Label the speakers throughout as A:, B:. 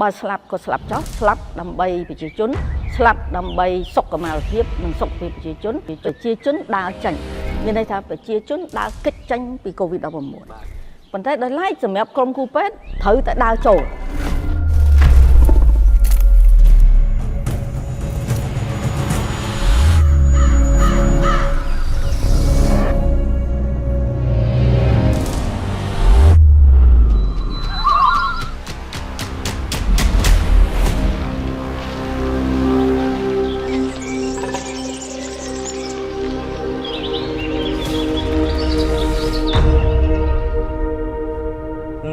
A: បើស្លាប់ក៏ស្លាប់ចោលស្លាប់ដើម្បីប្រជាជនស្លាប់ដើម្បីសុខុមាលភាពនិងសុខភាពប្រជាជនដើរចេញមានន័យថាប្រជាជនដើរគេចចេញពី COVID-19 ប៉ុន្តែដោយឡែកសម្រាប់ក្រុមគ្រូពេទ្យត្រូវតែដើរចូល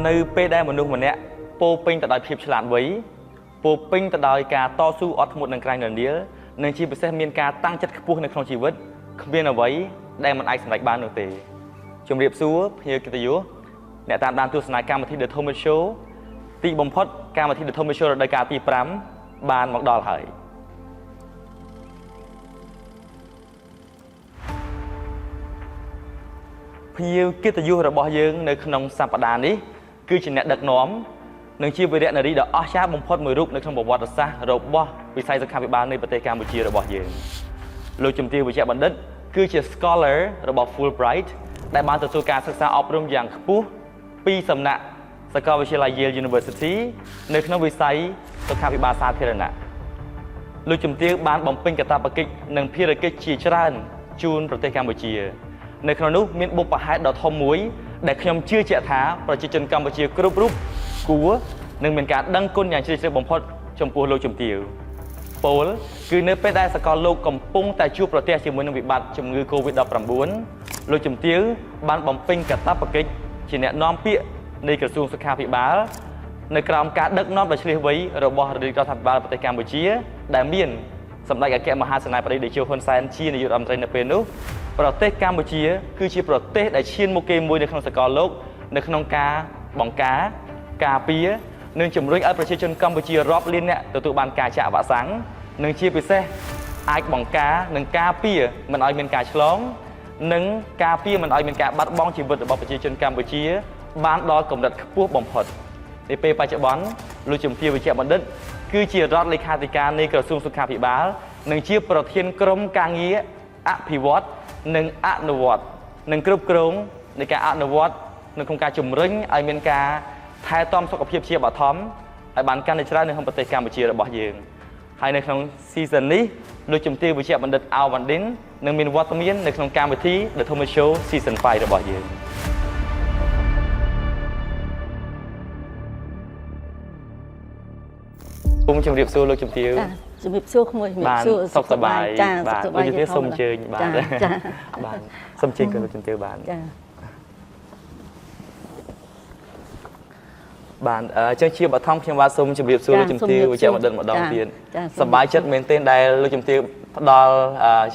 B: នៅពេលដែលមនុស្សម្នាក់ពោពេញទៅដោយភាពឆ្លាតវៃពោពេញទៅដោយការតស៊ូអត់ធ្មត់នឹងក្រែងរនាលនិងជាពិសេសមានការតាំងចិត្តខ្ពស់នៅក្នុងជីវិតគ្មានអ្វីដែលមិនអាចសម្រេចបាននោះទេជំរាបសួរភ្ញៀវកិត្តិយសអ្នកតាមដានទស្សនាកម្មវិធី The Thomas Show ទីបំផុតកម្មវិធី The Thomas Show រដូវកាលទី5បានមកដល់ហើយភ្ញៀវកិត្តិយសរបស់យើងនៅក្នុងសប្តាហ៍នេះគឺជាអ្នកដឹកនាំនិងជាវីរនារីដ៏អស្ចារ្យបំផុតមួយរូបនៅក្នុងប្រវត្តិសាស្ត្ររបស់វិស័យសុខាភិបាលនៃប្រទេសកម្ពុជារបស់យើងលោកជំទាវវិជ្ជបណ្ឌិតគឺជា Scholar របស់ Fulbright ដែលបានទទួលការសិក្សាអប់រំយ៉ាងខ្ពស់ពីសំណាក់សាកលវិទ្យាល័យ Yale University នៅក្នុងវិស័យសុខាភិបាលសាធារណៈលោកជំទាវបានបំពេញកាតព្វកិច្ចនិងភារកិច្ចជាច្រើនជូនប្រទេសកម្ពុជានៅក្នុងនោះមានបុព្វហេតុដ៏ធំមួយដែលខ្ញុំជឿជាក់ថាប្រជាជនកម្ពុជាគ្រប់រូបគួរនឹងមានការដឹងគុណយ៉ាងជ្រាលជ្រៅបំផុតចំពោះលោកជំទាវពោលគឺនៅពេលដែលសកលលោកកំពុងតែជួបប្រទះជាមួយនឹងវិបត្តិជំងឺ COVID-19 លោកជំទាវបានបំពេញកាតព្វកិច្ចជាអ្នកនាំពាក្យនៃក្រសួងសុខាភិបាលនៅក្រោមការដឹកនាំដ៏ឈ្លាសវៃរបស់រដ្ឋាភិបាលប្រទេសកម្ពុជាដែលមានសម្ដេចអគ្គមហាសេនាបតីតេជោហ៊ុនសែនជានាយករដ្ឋមន្ត្រីនៅពេលនោះប្រទេសកម្ពុជាគឺជាប្រទេសដែលឈានមុខគេមួយនៅក្នុងសកលលោកនៅក្នុងការបង្ការការពារនិងជំរុញឲ្យប្រជាជនកម្ពុជារាប់លានអ្នកទទួលបានការចាក់វ៉ាក់សាំងនិងជាពិសេសអាចបង្ការនិងការពារមិនឲ្យមានការឆ្លងនិងការពារមិនឲ្យមានការបាត់បង់ជីវិតរបស់ប្រជាជនកម្ពុជាបានដល់កម្រិតខ្ពស់បំផុតនៅពេលបច្ចុប្បន្នលោកជំទាវវិជ្ជបណ្ឌិតគឺជារដ្ឋលេខាធិការនៃក្រសួងសុខាភិបាលនិងជាប្រធានក្រុមការងារអភិវឌ្ឍនិងអនុវត្តនិងគ្រប់គ្រងនៃការអនុវត្តនៅក្នុងការជំរុញឲ្យមានការថែទាំសុខភាពជាបឋមឲ្យបានកាន់តែច្រើននៅក្នុងប្រទេសកម្ពុជារបស់យើងហើយនៅក្នុង season នេះលោកជំទាវវិជ្ជបណ្ឌិតអាវ៉ាន់ឌិននឹងមានវត្តមាននៅក្នុងកម្មវិធី The Thomas Show Season 5របស់យើងខ្ញុំជម្រាបសួរលោកជំទាវ
A: ជំរាបសួរក្មួយជំរាបសួរ
B: សុខសប្បាយ
A: ចាសុខសប្បាយ
B: ជំទាវសូមអញ្ជើញបាទចាបាទសូមអញ្ជើញលោកជំទាវបាទចាបាទចឹងជាបឋមខ្ញុំបាទសូមជម្រាបសួរលោកជំទាវវិជ្ជបណ្ឌិតម្ដងទៀតសប្បាយចិត្តមែនទែនដែលលោកជំទាវផ្ដល់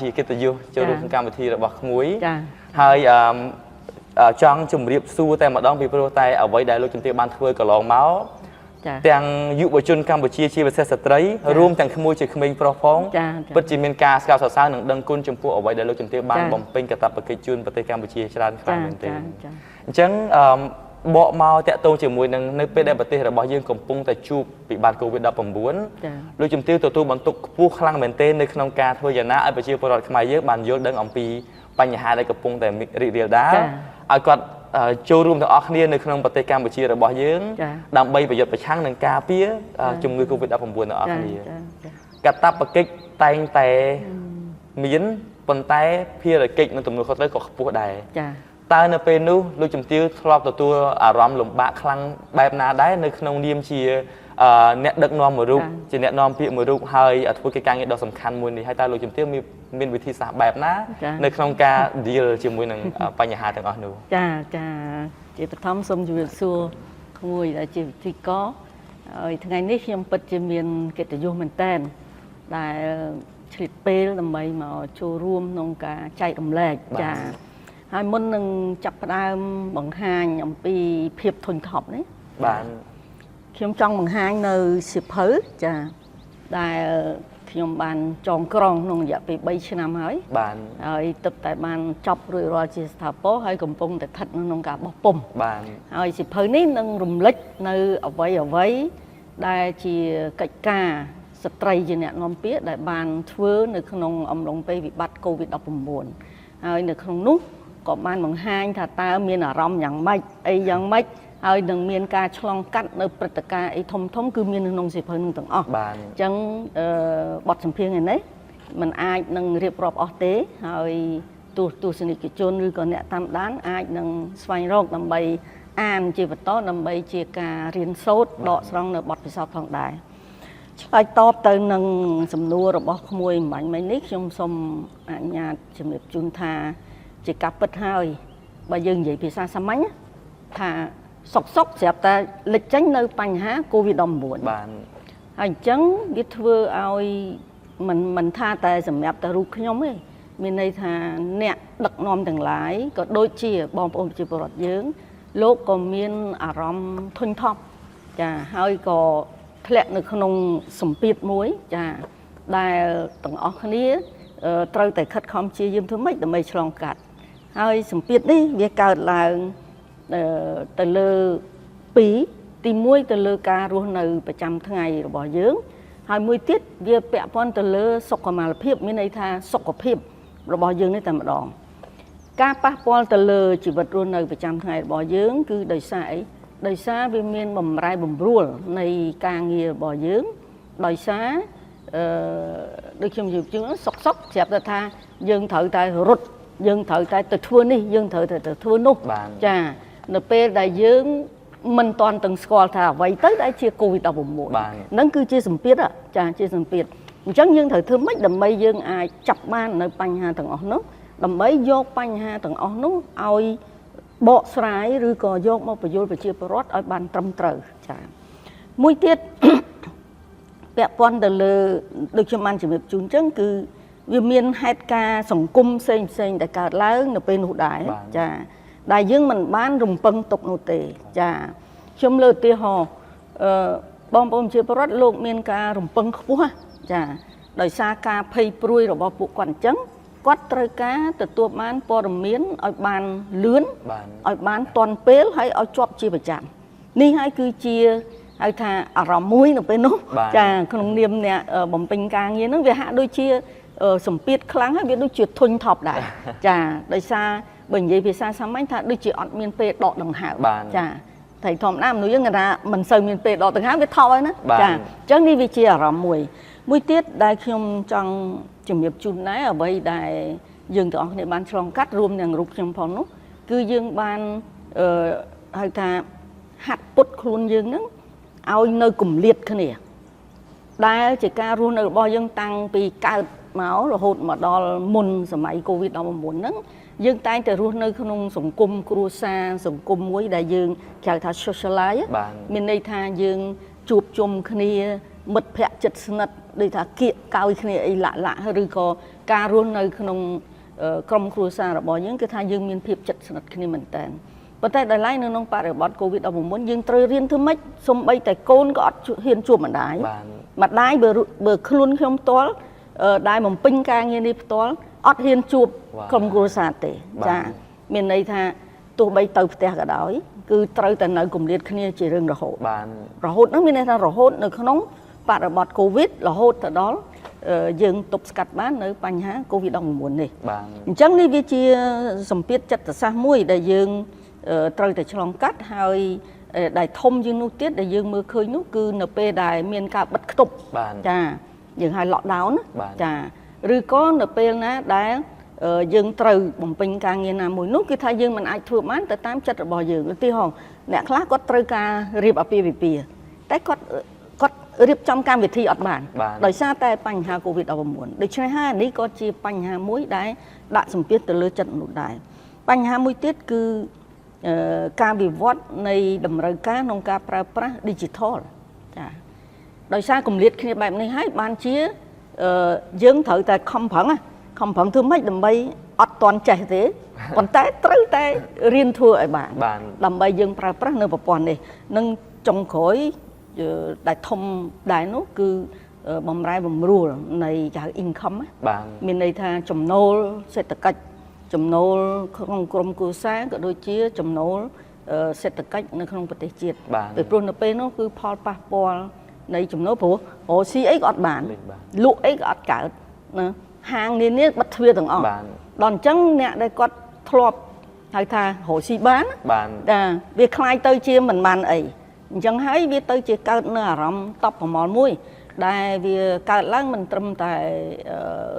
B: ជាកិត្តិយសចូលរួមក្នុងកម្មវិធីរបស់ក្មួយហើយចង់ជម្រាបសួរតែម្ដងពីព្រោះតែអ្វីដែលលោកជំទាវបានធ្វើកន្លងមកទាំងយុវជនកម្ពុជាជាពិសេសស្ត្រីរួមទាំងក្មួយជាក្មេងប្រុសផងពិតជាមានការស្កោតសរសើរនិងដឹងគុណចំពោះអ្វីដែលលោកជំទាវបានបំពេញកាតព្វកិច្ចជូនប្រទេសកម្ពុជាច្រើនខ្លាំងមែនទែនអញ្ចឹងបកមកតាក់ទងជាមួយនឹងនៅពេលដែលប្រទេសរបស់យើងកំពុងតែជួបវិបត្តិ COVID-19 លោកជំទាវទទួលបន្ទុកខ្ពស់ខ្លាំងមែនទែននៅក្នុងការធ្វើយ៉ាងណាឲ្យប្រជាពលរដ្ឋខ្មែរយើងបានយល់ដឹងអំពីបញ្ហាដែលកំពុងតែរីករាលដាលឲ្យគាត់ចូលរួមទាំងអស់គ្នានៅក្នុងប្រទេសកម្ពុជារបស់យើងដើម្បីប្រយុទ្ធប្រឆាំងនឹងការពារជំងឺ COVID-19 ទាំងអស់គ្នាកាតព្វកិច្ចតែងតែមានប៉ុន្តែភារកិច្ចនិងទំនួលខុសត្រូវក៏ខ្ពស់ដែរតើនៅពេលនោះលោកជំទាវធ្លាប់ទទួលអារម្មណ៍លំបាកខ្លាំងបែបណាដែរនៅក្នុងនាមជាអ្នកដឹកនាំមួយរូបជាអ្នកនាំពាក្យមួយរូបហើយធ្វើកិច្ចការងារដ៏សំខាន់មួយនេះហើយតើលោកជំទាវមានវិធីសាស្ត្របែបណានៅក្នុងការ deal ជាមួយនឹងបញ្ហាទាំងអស់នោះ
A: ចាជាបឋមសូមជម្រាបសួរក្មួយដែលជាវិធីករហើយថ្ងៃនេះខ្ញុំពិតជាមានកិត្តិយសមែនតើដែលឆ្លៀតពេលដើម្បីមកចូលរួមក្នុងការចែករំលែកចាហើយមុននឹងចាប់ផ្ដើមបង្ហាញអំពីភាពធន់ថប់នេះ
B: បាទ
A: ខ្ញុំចង់បង្ហាញនៅសៀវភៅចាដែលខ្ញុំបានចងក្រងក្នុងរយៈពេល3ឆ្នាំហើយ
B: បាទ
A: ហើយទឹកតែបានចប់រួចរាល់ជាស្ថាពរហើយកំពុងតែស្ថិតក្នុងការបោះពុម្ព
B: បាទ
A: ហើយសៀវភៅនេះនឹងរំលេចនៅអ្វី ដែលជាកិច្ចការស្ត្រីជាអ្នកនាំពាក្យដែលបានធ្វើនៅក្នុងអំឡុងពេលវិបត្តិ COVID-19 ហើយនៅក្នុងនោះក៏បានបង្ហាញថាតើមានអារម្មណ៍យ៉ាងម៉េចអីយ៉ាងម៉េចហើយនឹងមានការឆ្លងកាត់នៅព្រឹត្តិការណ៍អីធំគឺមាននៅក្នុងសៀវភៅនឹងទាំងអស់អញ្ចឹងបទសម្ភាសន៍ឯនេះมันអាចនឹងរៀបរាប់អស់ទេហើយទស្សនិកជនឬក៏អ្នកតាមដានអាចនឹងស្វែងរកដើម្បីអានជាបន្តដើម្បីជាការរៀនសូត្រដកស្រង់នៅបទពិសោធន៍ផងដែរឆ្លើយតបទៅនឹងសំណួររបស់ក្មួយអំបញ្ញមិញនេះខ្ញុំសូមអនុញ្ញាតជំរាបជូនថាជាការពិតហើយបើយើងនិយាយភាសាសាមញ្ញថាសុកស្រាប់តែលេចចេញនៅបញ្ហា COVID-19
B: បាទហើយ
A: អញ្ចឹងវាធ្វើឲ្យមិនថាតែសម្រាប់តែរូបខ្ញុំទេមានន័យថាអ្នកដឹកនាំទាំងឡាយក៏ដូចជាបងប្អូនប្រជាពលរដ្ឋយើងលោកក៏មានអារម្មណ៍ធុញថប់ចាហើយក៏ធ្លាក់នៅក្នុងសម្ពាធមួយចាដែលទាំងអស់គ្នាត្រូវតែខិតខំព្យាយាមធ្វើម៉េចដើម្បីឆ្លងកាត់ហើយសម្ពាធនេះវាកើតឡើងទៅលើទី1ទៅលើការរស់នៅប្រចាំថ្ងៃរបស់យើងហើយមួយទៀតវាពាក់ព័ន្ធទៅលើសុខុមាលភាពមានន័យថាសុខភាពរបស់យើងនេះតែម្ដងការប៉ះពាល់ទៅលើជីវិតរស់នៅប្រចាំថ្ងៃរបស់យើងគឺដោយសារអីដោយសារវាមានបំរែបំរួលនៃការងាររបស់យើងដោយសារដូចខ្ញុំនិយាយជឿសុកស្រាប់តែថាយើងត្រូវតែរត់យើងត្រូវតែទៅធ្វើនេះយើងត្រូវតែទៅធ្វើនោះចានៅពេលដែលយើងមិនតាន់ទាំងស្គាល់ថាអ្វីទៅដែលជា COVID-19 ហ្នឹងគឺជាសម្ពាធចាជាសម្ពាធអញ្ចឹងយើងត្រូវធ្វើម៉េចដើម្បីយើងអាចចាប់បាននៅបញ្ហាទាំងអស់នោះដើម្បីយកបញ្ហាទាំងអស់នោះឲ្យបកស្រាយឬក៏យកមកបញ្យល់ប្រជាពលរដ្ឋឲ្យបានត្រឹមត្រូវចាមួយទៀតពាក់ព័ន្ធទៅលើដូចខ្ញុំបានជំរាបជូនអញ្ចឹងគឺវាមានហេតុការណ៍សង្គមផ្សេងដែលកើតឡើងនៅពេលនោះដែរចាដែលយើងមិនបានរំពឹងទុកនោះទេចាខ្ញុំលើកឧទាហរណ៍បងប្អូនជាពលរដ្ឋលោកមានការរំពឹងខ្ពស់ចាដោយសារការភ័យព្រួយរបស់ពួកគាត់អញ្ចឹងគាត់ត្រូវការទទួលបានព័ត៌មានឲ្យបានលឿនឲ្យបានទាន់ពេលហើយឲ្យជាប់ជាប្រចាំនេះហើយគឺជាហៅថាអារម្មណ៍មួយនៅពេលនោះចាក្នុងនាមអ្នកបំពេញការងារហ្នឹងវាហាក់ដូចជាសម្ពាធខ្លាំងហើយវាដូចជាធុញថប់ដែរចាដោយសារបើនិយាយភាសាសាមញ្ញថាដូចជាអត់មានពេលដកដង្ហើមចាតែធម្មតាមនុស្សយើងគាត់ថាមិនសូវមានពេលដកដង្ហើមវាថប់ហើយណាចាអញ្ចឹងនេះវាជាអារម្មណ៍មួយទៀតដែលខ្ញុំចង់ជំរាបជូនដែរអ្វីដែលយើងទាំងអស់គ្នាបានឆ្លងកាត់រួមទាំងរូបខ្ញុំផងនោះគឺយើងបានហៅថាហាត់ពុតខ្លួនយើងហ្នឹងឲ្យនៅគម្លាតគ្នាដែលជាការរស់នៅរបស់យើងតាំងពីកើតមករហូតមកដល់មុនសម័យ COVID-19 ហ្នឹងយើងតែងតែរស់នៅក្នុងសង្គមគ្រួសារសង្គមមួយដែលយើងគេហៅថា socialize មានន័យថាយើងជួបជុំគ្នាមិត្តភ័ក្តិជិតស្និទ្ធដូចថាគៀកកោយគ្នាអីលាក់ឬក៏ការរស់នៅក្នុងក្រុមគ្រួសាររបស់យើងគឺថាយើងមានភាពជិតស្និទ្ធគ្នាមែនតើប៉ុន្តែដល់ឡែកនៅក្នុងបរិបទ COVID-19 យើងត្រូវរៀនធ្វើម៉េចសូម្បីតែកូនក៏អត់ហ៊ានជួបម្ដាយបើខ្លួនខ្ញុំផ្ទាល់ដែលបំពេញការងារនេះផ្ទាល់អត់ហ៊ានជួបក្រុមគ្រួសារទេចាមានន័យថាទោះបីទៅផ្ទះក៏ដោយគឺត្រូវតែនៅគម្លាតគ្នាជារឿងរហូតរហូតហ្នឹងមានន័យថារហូតនៅក្នុងបរិបទ COVID រហូតទៅដល់យើងទប់ស្កាត់បាននៅបញ្ហា COVID-19 នេះអញ្ចឹងនេះវាជាសម្ពាធចិត្តសាស្ត្រមួយដែលយើងត្រូវតែឆ្លងកាត់ហើយដែលធំជាងនោះទៀតដែលយើងមើលឃើញនោះគឺនៅពេលដែលមានការបិទគប់ចាយើងហៅ lockdown ចាឬក៏នៅពេលណាដែលយើងត្រូវបំពេញការងារណាមួយនោះគឺថាយើងមិនអាចធ្វើបានទៅតាមចិត្តរបស់យើងឧទាហរណ៍អ្នកខ្លះគាត់ត្រូវការរៀបអាពាហ៍ពិពាហ៍តែគាត់រៀបចំកម្មវិធីអត់បានដោយសារតែបញ្ហា COVID-19 ដូច្នេះហើយនេះក៏ជាបញ្ហាមួយដែលដាក់សម្ពាធទៅលើចិត្តមនុស្សដែរបញ្ហាមួយទៀតគឺការវិវត្តនៃតម្រូវការក្នុងការប្រើប្រាស់ digital ចាដោយសារគម្លាតគ្នាបែបនេះហើយបានជាយើងត្រូវតែខំប្រឹងធ្វើម៉េចដើម្បីអត់ទាន់ចេះទេប៉ុន្តែត្រូវតែរៀនធ្វើឲ្យបានដើម្បីយើងប្រើប្រាស់នៅប្រព័ន្ធនេះនឹងចុងក្រោយដែលធំដែរនោះគឺបំរែបំរួលនៃហៅ income មានន័យថាចំណូលសេដ្ឋកិច្ចចំណូលក្នុងក្រុមគ្រួសារក៏ដូចជាចំណូលសេដ្ឋកិច្ចនៅក្នុងប្រទេសជាតិពីព្រោះនៅពេលនោះគឺផលប៉ះពាល់ ในจำนวนผู้โอซีเอ็กอดบานลูกเอ็กอดเกิดนะห่างนี้บัดเทือต่างออกตอนจังเนี่ยได้กดทลบให้ท่าโหซีบ้านเวียคลายเตยเชียมันบานไอจังให้เวียเตยเชียเกิดเนื้อรำตบของหมอนมุ้ยได้เวียเกิดล้างมันตรมแต่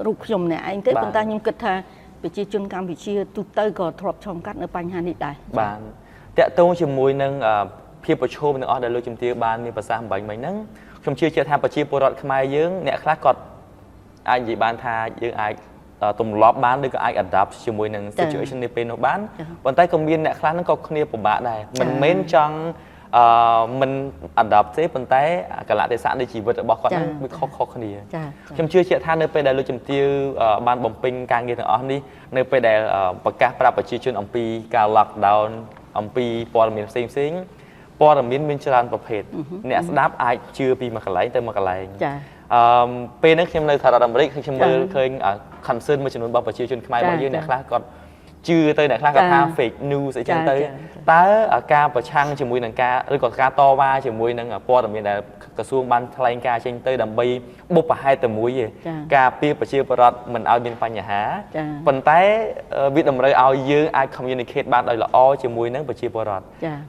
A: รูปยมเนี่ยไอ้เต้เป็นตายุ่งกึศท่าไปเชียจนการไปเชียตุเตยก็ทลบชมกัดในปัญหานี้ได้
B: บานแต่ตัวจมูกนึงเพียบประชมนึงอ๋อได้รู้จมตีบานมีภาษาใบไม้นึงชมเชื่อเชื่อทางประชีปรดขมายยืงเนี่ยคลาดกอดไอ้ยีบานทายืงไอ้ตุ่มล็อบบ้านด้วยก็ไอ้อัดดับจมูกนึงจะช่วยฉันในเป็นบ้านวันใต้กำเบียนเนี่ยคลาดนั่งก็เคลียร์ผมบ้าได้มันเม้นจังมันอันดับที่ปันไต้กระลาเตสานในชีวิตบอกก่อนนั้นไม่ข้อคดีจำเชื่อเชื่อท่านเนื้อไปได้รู้จำเตียวบานบ่มปิงการเงินอ๋อนี่เนื้อไปได้ประกาศปราบประชีชนอมปีการหลักดาวอมปีปอร์มินซิงปอร์มินมินชลานประเภทเนี่ยดับไอเชื่อปีมากระไรแต่มากระไรเป็นนักเขียนในสหรัฐอเมริกาเคยคันเซินมาจำนวนบางประชีชนขมายบางยื่นเนี่ยคลาดก่อนชื่อเตยเนี่ยคลาดกับทางเฟกนิวส์ไอ้เจ้าเตยแต่การประชังจมูกหนังกาหรือก่อนการต่อว่าจมูกหนังปอดมีแต่กระทรวงบันทลายกาเชิงเตยดำใบบุปผาให้แต่มวยการปีประชีพรัฐมันเอาเป็นปัญหาปัญไต้วิธีดำเนินเอาเยอะไอคอมมิวนิเคตบ้านโดยละอ้อจมูกหนังประชีพรัฐ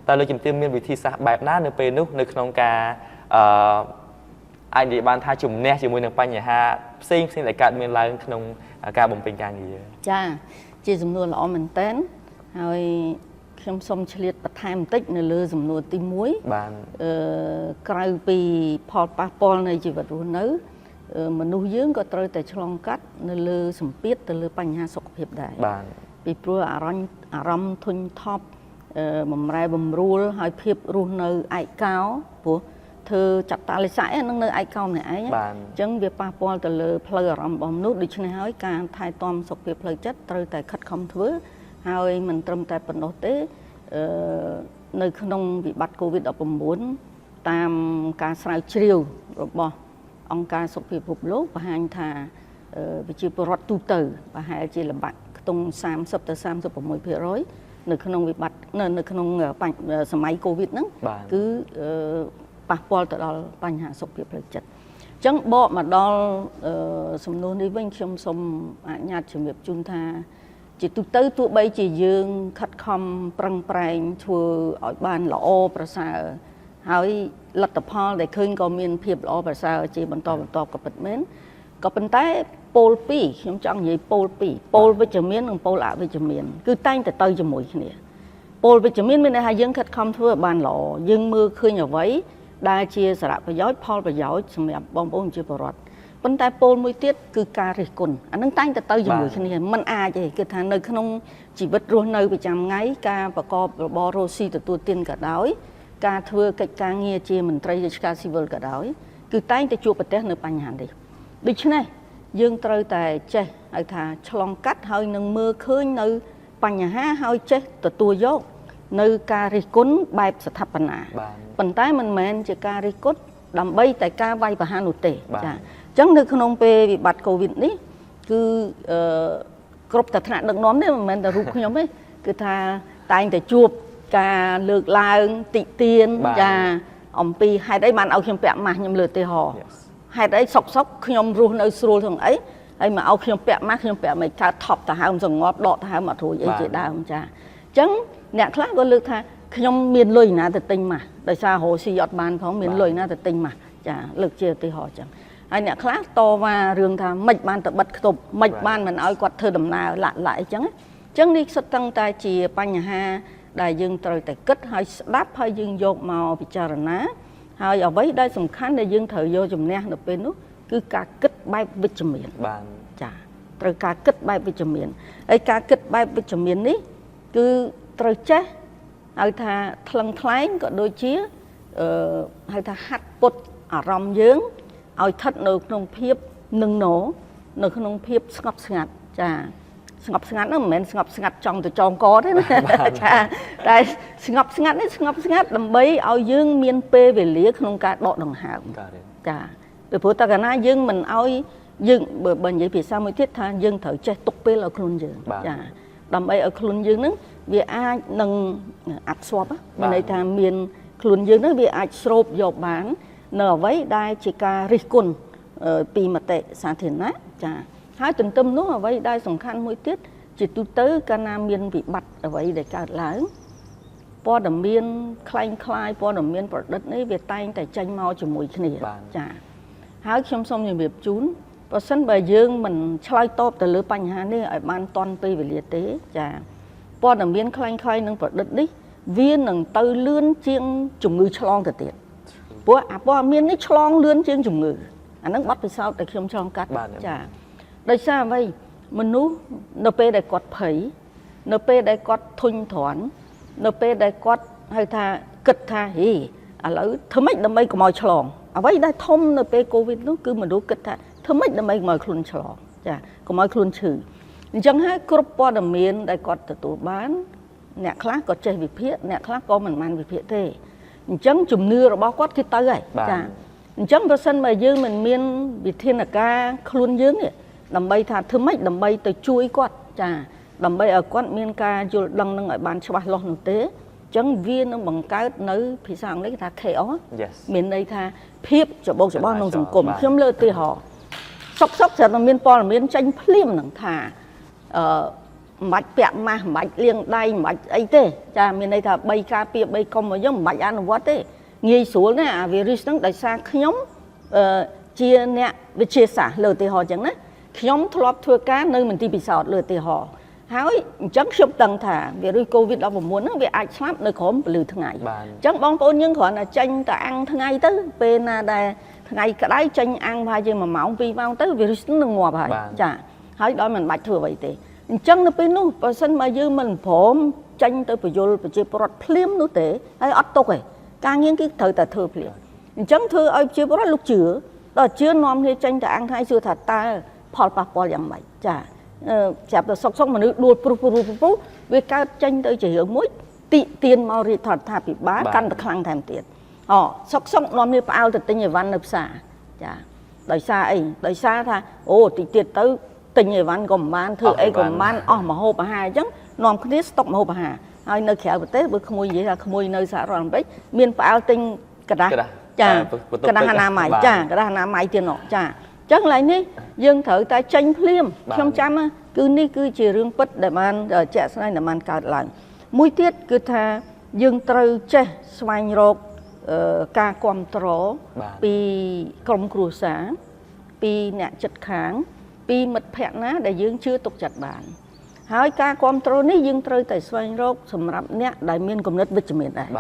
B: แต่เราจำเป็นมีวิธีศาสตร์แบบนั้นในเป็นนุในขนมกาไอเดียบ้านท่าจุ่มแน่จมูกหนังปัญหาสิ่งแต่การมีลายขนมการบ่มเป็นการเยอะ
A: จ้าจีจำนวนละอ้อมันเต้นเอาขยมสมเฉลี่ยประทายมันติดในเรือจำนวนตีมุ้ยกลายปีพอปะปอลในชีวิตรุ่นนี้มนุษย์ยืงก็เตยแต่ฉลองกัดในเรือสมเปียแต่เรือปัญหาสุขภาพได้ปีปลัวอารมณ์ทุนท็อปบ่มไรบ่มรูลให้เพียบรุ่นในไอเก้าปุ๊เธอจับตาเลยสายนั่งในไอเก้าเนี่ยไอ้จังเบียปะปอลแต่เรือเพลย์อารมณ์บ่มนุษย์ดิฉันให้การทายตอมสุขภาพเพลย์จัดเตยแต่ขัดคำถือให้มันตรมแต่ปนโตในขนมวิบัติโควิด-19ตามการสลายเชียวរបស់អង្គការសុខភាពពិភពលោកបង្ហាញថាប្រជាពលរដ្ឋទូទៅប្រហែលជាលំបាកខ្ទង់30ទៅ36% នៅក្នុងវិបត្តិនៅក្នុងសម័យកូវីដហ្នឹងគឺប៉ះពាល់ទៅដល់បញ្ហាសុខភាពផ្លូវចិត្តអញ្ចឹងបកមកដល់សំណួរនេះវិញខ្ញុំសូមអនុញ្ញាតជំរាបជូនថាជាទូទៅទោះបីជាយើងខិតខំប្រឹងប្រែងធ្វើឲ្យបានល្អប្រសើរហើយលទ្ធផលដែលឃើញក៏មានភាពល្អប្រសើរជាបន្តក៏ពិតមែនក៏ប៉ុន្តែពោលពីរខ្ញុំចង់និយាយពោលពីរពោលវិជ្ជមាននិងពោលអវិជ្ជមានគឺតែងតែទៅជាមួយគ្នាពោលវិជ្ជមានមានន័យថាយើងខិតខំធ្វើឲ្យបានល្អយើងមើលឃើញអ្វីដែលជាសារៈប្រយោជន៍ផលប្រយោជន៍សម្រាប់បងប្អូនជាពលរដ្ឋប៉ុន្តែពោលមួយទៀតគឺការរិះគន់អានឹងតែងតែទៅជាមួយគ្នាมันអាចទេគឺថានៅក្នុងជីវិតរស់នៅប្រចាំថ្ងៃការប្រកបរបររស់ស៊ីទទួលទានក៏ដោយការធ្វើកិច្ចការងារជាមន្ត្រីរាជការស៊ីវិលក៏ដោយគឺតែងតែជួបប្រទះនៅបញ្ហានេះដូច្នេះយើងត្រូវតែចេះឲ្យថាឆ្លងកាត់ហើយនឹងមើលឃើញនៅបញ្ហាហើយចេះទទួលយកនៅការរិះគន់បែបស្ថាបនាប៉ុន្តែមិនមែនជាការរិះគន់ដើម្បីតែការវាយប្រហារនោះទេចាអញ្ចឹងនៅក្នុងពេលវិបត្តិកូវីដនេះគឺគ្រប់តែថ្នាក់ដឹកនាំនេះមិនមែនតែរូបខ្ញុំទេគឺថាតែងតែជួបការលើកឡើងតិទៀនចាអំពីហេតុអីបានឲ្យខ្ញុំពាក់ម៉ាស់ខ្ញុំលើទេហោហេតុអីសុកខ្ញុំរស់នៅស្រួលទាំងអីហើយមកឲ្យខ្ញុំពាក់ម៉ាស់ខ្ញុំពាក់មិនថាថប់ទៅហើមសងប់ដកទៅហើមអត់រួចអីជាដើមចាអញ្ចឹងអ្នកខ្លះក៏លើកថាខ្ញុំមានលុយណាទៅទិញម៉ាស់ដោយសាររស់ស៊ីអត់បានផងមានលុយណាទៅទិញម៉ាស់ចាលើកជាឧទាហរណ៍អញ្ចឹងហើយអ្នកខ្លះតវ៉ារឿងថាមិនបានទៅបិទខ្ទប់មិនបានមិនឲ្យគាត់ធ្វើដំណើរលាក់អញ្ចឹងនេះសុទ្ធតែជាបញ្ហាដែលយើងត្រូវតែគិតហើយស្ដាប់ហើយយើងយកមកពិចារណាហើយអ្វីដែលសំខាន់ដែលយើងត្រូវយកជំនះនៅពេលនោះគឺការគិតបែបវិជ្ជមានបានចាត្រូវការគិតបែបវិជ្ជមានហើយការគិតបែបវិជ្ជមាននេះគឺត្រូវចេះហៅថាថ្លឹងថ្លែងក៏ដូចជាហៅថាហាត់ពុតអារម្មណ៍យើងឲ្យស្ថិតនៅក្នុងភាពនឹងណោនៅក្នុងភាពស្ងប់ស្ងាត់ចាស្ងប់ស្ងាត់ហ្នឹងមិនមែនស្ងប់ស្ងាត់ចង់ទៅចងកទេណាចាតែស្ងប់ស្ងាត់នេះស្ងប់ស្ងាត់ដើម្បីឲ្យយើងមានពេលវេលាក្នុងការដកដង្ហើមចាពីព្រោះតើកាលណាយើងមិនឲ្យយើងបើនិយាយភាសាមួយទៀតថាយើងត្រូវចេះទុកពេលឲ្យខ្លួនយើងចាដើម្បីឲ្យខ្លួនយើងហ្នឹងវាអាចនឹងអត់ស្វប់មានន័យថាមានខ្លួនយើងហ្នឹងវាអាចស្រូបយកបាន នៅអ្វីដែលជាការរិះគន់ពីមតិសាធារណៈចាហើយទន្ទឹមនោះអ្វីដែលសំខាន់មួយទៀតជាទូទៅកាលណាមានវិបត្តិអ្វីដែលកើតឡើងព័ត៌មានคล้ายព័ត៌មានប្រឌិតនេះវាតែងតែចេញមកជាមួយគ្នាចាហើយខ្ញុំសូមជម្រាបជូនបើសិនបើយើងមិនឆ្លើយតបទៅលើបញ្ហានេះឲ្យបានទាន់ពេលវេលាទេចាព័ត៌មានคล้ายនឹងប្រឌិតនេះវានឹងទៅលឿនជាងជំងឺឆ្លងទៅទៀតព្រោះអាព័ត៌មាននេះឆ្លងលឿនជាងជំងឺអានឹងបាត់ពិសោធន៍ដែលខ្ញុំឆ្លងកាត់ចាដោយសារអ្វីមនុស្សនៅពេលដែលគាត់ភ័យនៅពេលដែលគាត់ធុញទ្រាន់នៅពេលដែលគាត់ហៅថាគិតថាហេឥឡូវធ្វើម៉េចដើម្បីកុំឲ្យឆ្លងអ្វីដែលធំនៅពេលកូវីដនោះគឺមនុស្សគិតថាធ្វើម៉េចដើម្បីកុំឲ្យខ្លួនឆ្លងចាកុំឲ្យខ្លួនឈឺអញ្ចឹងហើយគ្រប់ព័ត៌មានដែលគាត់ទទួលបានអ្នកខ្លះក៏ចេះវិភាគអ្នកខ្លះក៏មិនបានវិភាគទេអញ្ចឹងជំនឿរបស់គាត់គឺទៅហើយចាអញ្ចឹងបើសិនបើយើងមិនមានវិធានការខ្លួនយើងនេះដើម្បីថាធ្វើម៉េចដើម្បីទៅជួយគាត់ចាដើម្បីឲ្យគាត់មានការយល់ដឹងនឹងឲ្យបានច្បាស់លាស់នោះទេអញ្ចឹងវានឹងបង្កើតនៅភាសាអង់គ្លេសគេថា chaos មានន័យថាភាពច្បោកច្បល់ក្នុងសង្គមខ្ញុំលើកឧទាហរណ៍សុកស្រាប់តែមានព័ត៌មានចេញភ្លាមនឹងថាមិនបាច់ពាក់ម៉ាស់មិនបាច់លាងដៃមិនបាច់អីទេចាមានន័យថា3ការពារ3កុំមកយើងមិនបាច់អនុវត្តទេងាយស្រួលណាអា virus ហ្នឹងដោយសារខ្ញុំជាអ្នកវិទ្យាសាស្ត្រលើឧទាហរណ៍អញ្ចឹងណាខ្ញុំធ្លាប់ធ្វើការនៅមន្ទីរពិសោធន៍លើឧទាហរណ៍ហើយអញ្ចឹងខ្ញុំដឹងថាវីរុស COVID-19 ហ្នឹងវាអាចស្លាប់នៅក្រោមពន្លឺថ្ងៃអញ្ចឹងបងប្អូនយើងគ្រាន់តែចេញតែអាំងថ្ងៃទៅពេលណាដែលថ្ងៃក្តៅចេញអាំងប្រហែលជា1ម៉ោង2ម៉ោងទៅវីរុសនឹងងាប់ហើយចាហើយដល់មិនបាច់ធ្វើអ្វីទេអញ្ចឹងនៅពេលនោះបើសិនមកយើងមិនព្រមចេញទៅបញ្យលប្រជាពលរដ្ឋភ្លាមនោះទេហើយអត់ទុកទេការងារគឺត្រូវតែធ្វើភ្លាមអញ្ចឹងធ្វើឲ្យប្រជាពលរដ្ឋលោកជឿដល់ជឿនាំគ្នាចេញទៅអាំងថ្ងៃសួរថាតើផលប៉ះពាល់យ៉ាងម៉េចចាចាប់ទៅសុកមនុស្សដួលព្រុសវាកើតចេញទៅជារឿងមួយទីទៀនមករាជរដ្ឋាភិបាលកាន់តែខ្លាំងថែមទៀតសុកនាំគ្នាផ្អើលទៅទិញអីវ៉ាន់នៅផ្សារចាដោយសារអីដោយសារថាអូតិចទៀតទៅទិញអីវ៉ាន់ក៏មិនបានធ្វើអីក៏មិនបានអស់ម្ហូបអាហារអញ្ចឹងនាំគ្នាស្តុកម្ហូបអាហារហើយនៅក្រៅប្រទេសបើក្មួយនិយាយថាក្មួយនៅសហរដ្ឋអាមេរិកមានផ្អើលទិញกระดาษចាกระดาษអនាម័យចាกระดาษអនាម័យទៀតនោះចាចឹងឡើយនេះយើងត្រូវតែចេញភ្លាមខ្ញុំចាំគឺនេះគឺជារឿងពិតដែលបានជាក់ស្ដែងដែលបានកើតឡើងមួយទៀតគឺថាយើងត្រូវចេះស្វែងរកការគ្រប់គ្រងពីក្រុមគ្រួសារពីអ្នកជិតខាងពីមិត្តភ័ក្តិណាដែលយើងជឿទុកចិត្តបានហើយការគ្រប់គ្រងនេះយើងត្រូវតែស្វែងរកសម្រាប់អ្នកដែលមានគំនិតវិជ្ជមានដែរ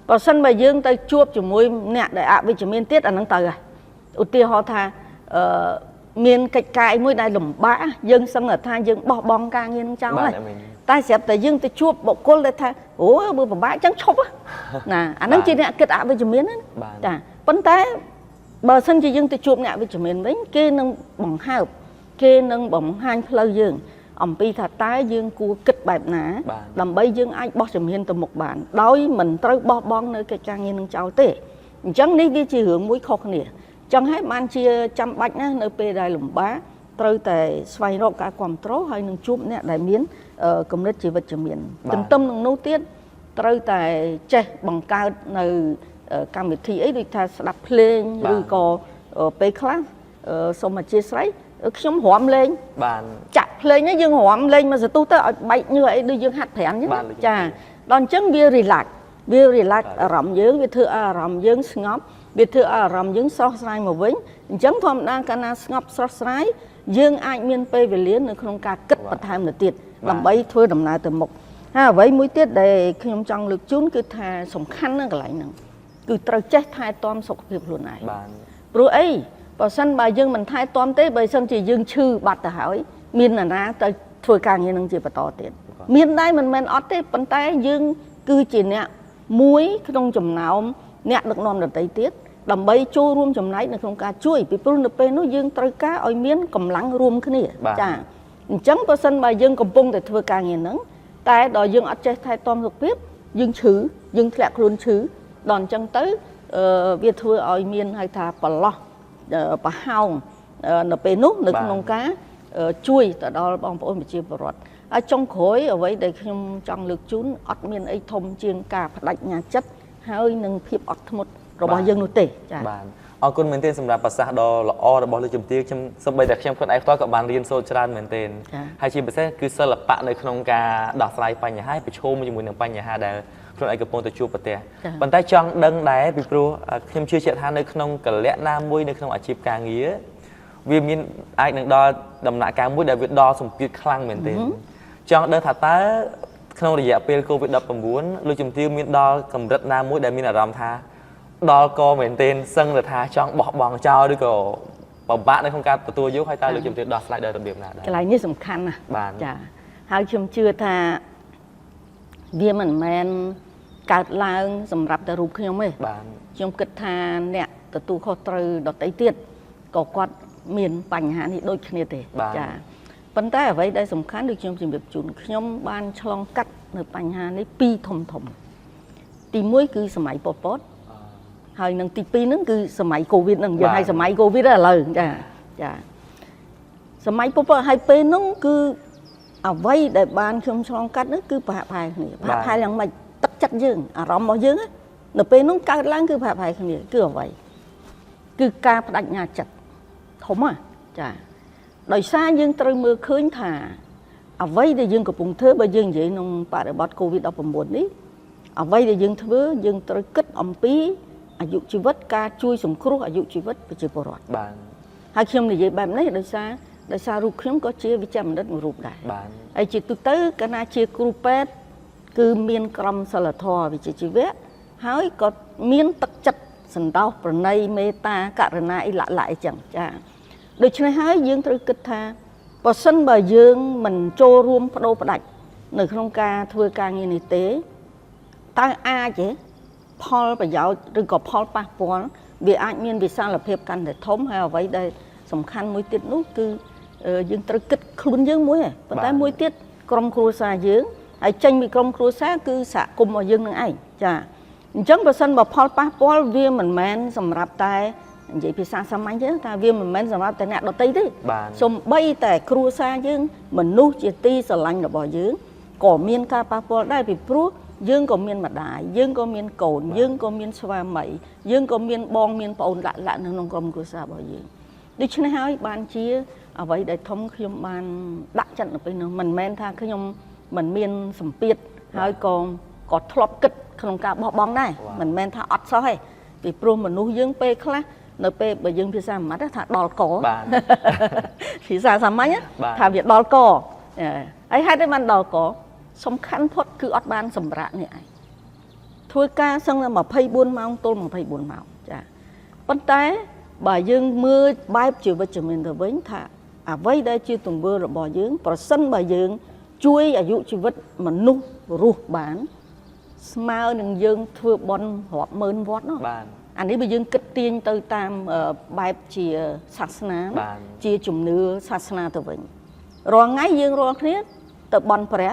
A: បើសិនបើយើងទៅជួបជាមួយអ្នកដែលអវិជ្ជមានទៀតអានឹងទៅហើយឧទាហរណ៍ថាមានកិច្ចការមួយដែលលំបាកយើងសឹងថាយើងបោះបង់ការងារនឹងចោលហើយតែស្រាប់តែយើងទៅជួបបុគ្គលដែលថាអូបើពិបាកចឹងឈប់ណាអានឹងជាអ្នកគិតអវិជ្ជមានណាចាប៉ុន្តែបើសិនជាយើងទៅជួបអ្នកវិជ្ជមានវិញគេនឹងបង្ហើបគេនឹងបង្ហាញផ្លូវយើងអំពីថាតើយើងគួរគិតបែបណាដើម្បីយើងអាចបោះជំហានទៅមុខបានដោយមិនត្រូវបោះបង់នៅកិច្ចការងារនឹងចោលទេអញ្ចឹងនេះវាជារឿងមួយខុសគ្នាចឹងហើយបានជាចាំបាច់ណាស់នៅពេលដែលលំបាកត្រូវតែស្វែងរកការគ្រប់គ្រងហើយនឹងជួបអ្នកដែលមានគំនិតជាវិជ្ជមានទន្ទឹមនឹងនោះទៀតត្រូវតែចេះបង្កើតនៅកម្មវិធីអីដូចថាស្ដាប់ភ្លេងឬក៏ពេលខ្លះសូមអធិស្ឋានខ្ញុំរាំលេងបានចាក់ភ្លេងហ្នឹងយើងរាំលេងមកសន្ទុះទៅឲ្យបែកញើសអីដូចយើងហាត់ប្រាំអញ្ចឹងចាដល់អញ្ចឹងវា relax អារម្មណ៍យើងវាធ្វើអារម្មណ៍យើងស្ងប់វាធ្វើអារម្មណ៍យើងស្រស់ស្រាយមកវិញអញ្ចឹងធម្មតាកាលណាស្ងប់ស្រស់ស្រាយយើងអាចមានពេលវេលានៅក្នុងការគិតបន្ថែមទៅទៀតដើម្បីធ្វើដំណើរទៅមុខហើយអ្វីមួយទៀតដែលខ្ញុំចង់លើកជូនគឺថាសំខាន់ណាស់កន្លែងហ្នឹងគឺត្រូវចេះថែទាំសុខភាពខ្លួនឯងព្រោះអីបើសិនបើយើងមិនថែទាំទេបើសិនជាយើងឈឺបាត់ទៅហើយមាននរណាទៅធ្វើការងារនឹងជាបន្តទៀតមានដែរមិនមែនអត់ទេប៉ុន្តែយើងគឺជាអ្នកមួយក្នុងចំណោមអ្នកដឹកនាំដទៃទៀតដើម្បីចូលរួមចំណែកនៅក្នុងការជួយពីព្រោះនៅពេលនោះយើងត្រូវការឲ្យមានកម្លាំងរួមគ្នាចាអញ្ចឹងបើសិនបើយើងកំពុងតែធ្វើការងារហ្នឹងតែដល់យើងអត់ចេះថែទាំសុខភាពយើងឈឺយើងធ្លាក់ខ្លួនឈឺដល់អញ្ចឹងទៅវាធ្វើឲ្យមានហៅថាប្រឡោះប្រហោងនៅពេលនោះនៅក្នុងការជួយទៅដល់បងប្អូនប្រជាពលរដ្ឋហើយចុងក្រោយអ្វីដែលខ្ញុំចង់លើកជូនអត់មានអីធំជាងការបដិញ្ញាចិត្តហើយនឹងភាពអត់ធ្មត់ របស់យើងនោះទេចា៎
B: បាទអរគុណមែនទែនសម្រាប់ប្រសាសន៍ដ៏ល្អរបស់លោកជំទាវខ្ញុំសូម្បីតែខ្ញុំខ្លួនឯងផ្ទាល់ក៏បានរៀនសូត្រច្រើនមែនទែនហើយជាពិសេសគឺសិល្បៈនៅក្នុងការដោះស្រាយបញ្ហាប្រឈមជាមួយនឹងបញ្ហាដែលខ្លួនឯងកំពុងតែជួបប្រទះប៉ុន្តែចង់ដឹងដែរពីព្រោះខ្ញុំជឿជាក់ថានៅក្នុងកលៈណាមួយនៅក្នុងអាជីពការងារវាមានអាចនឹងដល់ដំណាក់កាលមួយដែលវាដល់សម្ពាធខ្លាំងមែនទែនចង់ដឹងថាតើក្នុងរយៈពេល COVID-19 លោកជំទាវមានដល់កម្រិតណាមួយដែលមានអារម្មណ៍ថាដល់កមែនទែនសឹងទៅថាចង់បោះបង់ចោលឬក៏ពិបាកនៅក្នុងការទទួលយកហើយតើលោកជំទាវដោះស្រាយដោយរបៀបណាដែរ
A: កន្លែងនេះសំខាន់ណាស់ចាហើយខ្ញុំជឿថាវាមិនមែនកើតឡើងសម្រាប់តែរូបខ្ញុំទេខ្ញុំគិតថាអ្នកទទួលខុសត្រូវដទៃទៀតក៏គាត់មានបញ្ហានេះដូចគ្នាទេចាប៉ុន្តែអ្វីដែលសំខាន់ដូចខ្ញុំជម្រាបជូនខ្ញុំបានឆ្លងកាត់នៅបញ្ហានេះពីរធំទី1គឺសម័យប៉ុលពតហើយនឹងទី2ហ្នឹងគឺសម័យ Covid ហ្នឹងយើងឲ្យសម័យ Covid ឥឡូវចាសម័យប៉ុលពតហើយពេលហ្នឹងគឺអ្វីដែលបានខ្ញុំឆ្លងកាត់ហ្នឹងគឺប្រហាក់ប្រហែលគ្នាប្រហាក់ប្រហែលយ៉ាងម៉េចទឹកចិត្តយើងអារម្មណ៍របស់យើងនៅពេលហ្នឹងកើតឡើងគឺប្រហាក់ប្រហែលគ្នាគឺអ្វីគឺការបដិញ្ញាចិត្តធំចាដោយសារយើងត្រូវមើលឃើញថាអ្វីដែលយើងកំពុងធ្វើបើយើងនិយាយក្នុងបរិបទ COVID-19 នេះអ្វីដែលយើងធ្វើយើងត្រូវគិតអំពីអាយុជីវិតការជួយសង្គ្រោះអាយុជីវិតប្រជាពលរដ្ឋ
B: បាទ
A: ហើយខ្ញុំនិយាយបែបនេះដោយសាររូបខ្ញុំក៏ជាវិជ្ជបណ្ឌិតមួយរូបដែរ
B: បាទ
A: ហើយជាទូទៅកាលណាជាគ្រូពេទ្យគឺមានក្រមសីលធម៌វិជ្ជាជីវៈហើយក៏មានទឹកចិត្តសន្តោសប្រណីមេត្តាករុណាអីឡាក់អីចឹងចាដូច្នេះហើយយើងត្រូវគិតថាបើសិនបើយើងមិនចូលរួមបដូរផ្ដាច់នៅក្នុងការធ្វើការងារនេះទេតើអាចទេផលប្រយោជន៍ឬក៏ផលប៉ះពាល់វាអាចមានវិសាលភាពកាន់តែធំហើយអ្វីដែលសំខាន់មួយទៀតនោះគឺយើងត្រូវគិតខ្លួនយើងមួយឯងប៉ុន្តែមួយទៀតក្រុមគ្រួសារយើងហើយចេញពីក្រុមគ្រួសារគឺសហគមន៍របស់យើងនឹងឯងចាអញ្ចឹងបើសិនបើផលប៉ះពាល់វាមិនមែនសម្រាប់តែនិយាយភាសាសាមញ្ញទេថាវាមិនមែនសម្រាប់តែអ្នកដទៃទេសូម្បីតែគ្រួសារយើងមនុស្សជាទីស្រឡាញ់របស់យើងក៏មានការប៉ះពាល់ដែរពីព្រោះយើងក៏មានម្ដាយយើងក៏មានកូនយើងក៏មានស្វាមីយើងក៏មានបងមានប្អូនលាក់នៅក្នុងក្រុមគ្រួសាររបស់យើងដូច្នេះហើយបានជាអ្វីដែលធំខ្ញុំបានដាក់ចិត្តនៅពេលនោះមិនមែនថាខ្ញុំមិនមានសម្ពាធហើយក៏ធ្លាប់គិតក្នុងការបោះបង់ដែរមិនមែនថាអត់សោះទេពីព្រោះមនុស្សយើងពេលខ្លះនៅពេលបើយើងភាសាអាម៉ាត់ថាដល់កភាសាសាមញ្ញថាវាដល់កហើយហេតុអីបានដល់កសំខាន់ផុតគឺអត់បានសម្រាកនេះឯងធ្វើការសឹងតែ24ម៉ោងទល់24ម៉ោងចាប៉ុន្តែបើយើងមើលបែបជាវិជ្ជមានទៅវិញថាអ្វីដែលជាទង្វើរបស់យើងប្រសិនបើយើងជួយអាយុជីវិតមនុស្សរស់បានស្មើនឹងយើងធ្វើបុណ្យរាប់ម៉ឺនវត្តនោះ
B: បាទ
A: អានេះបើយើងគិតទាញទៅតាមបែបជាសាសនាជាជំនឿសាសនាទៅវិញរាល់ថ្ងៃយើងរាល់គ្នាទៅបន់ព្រះ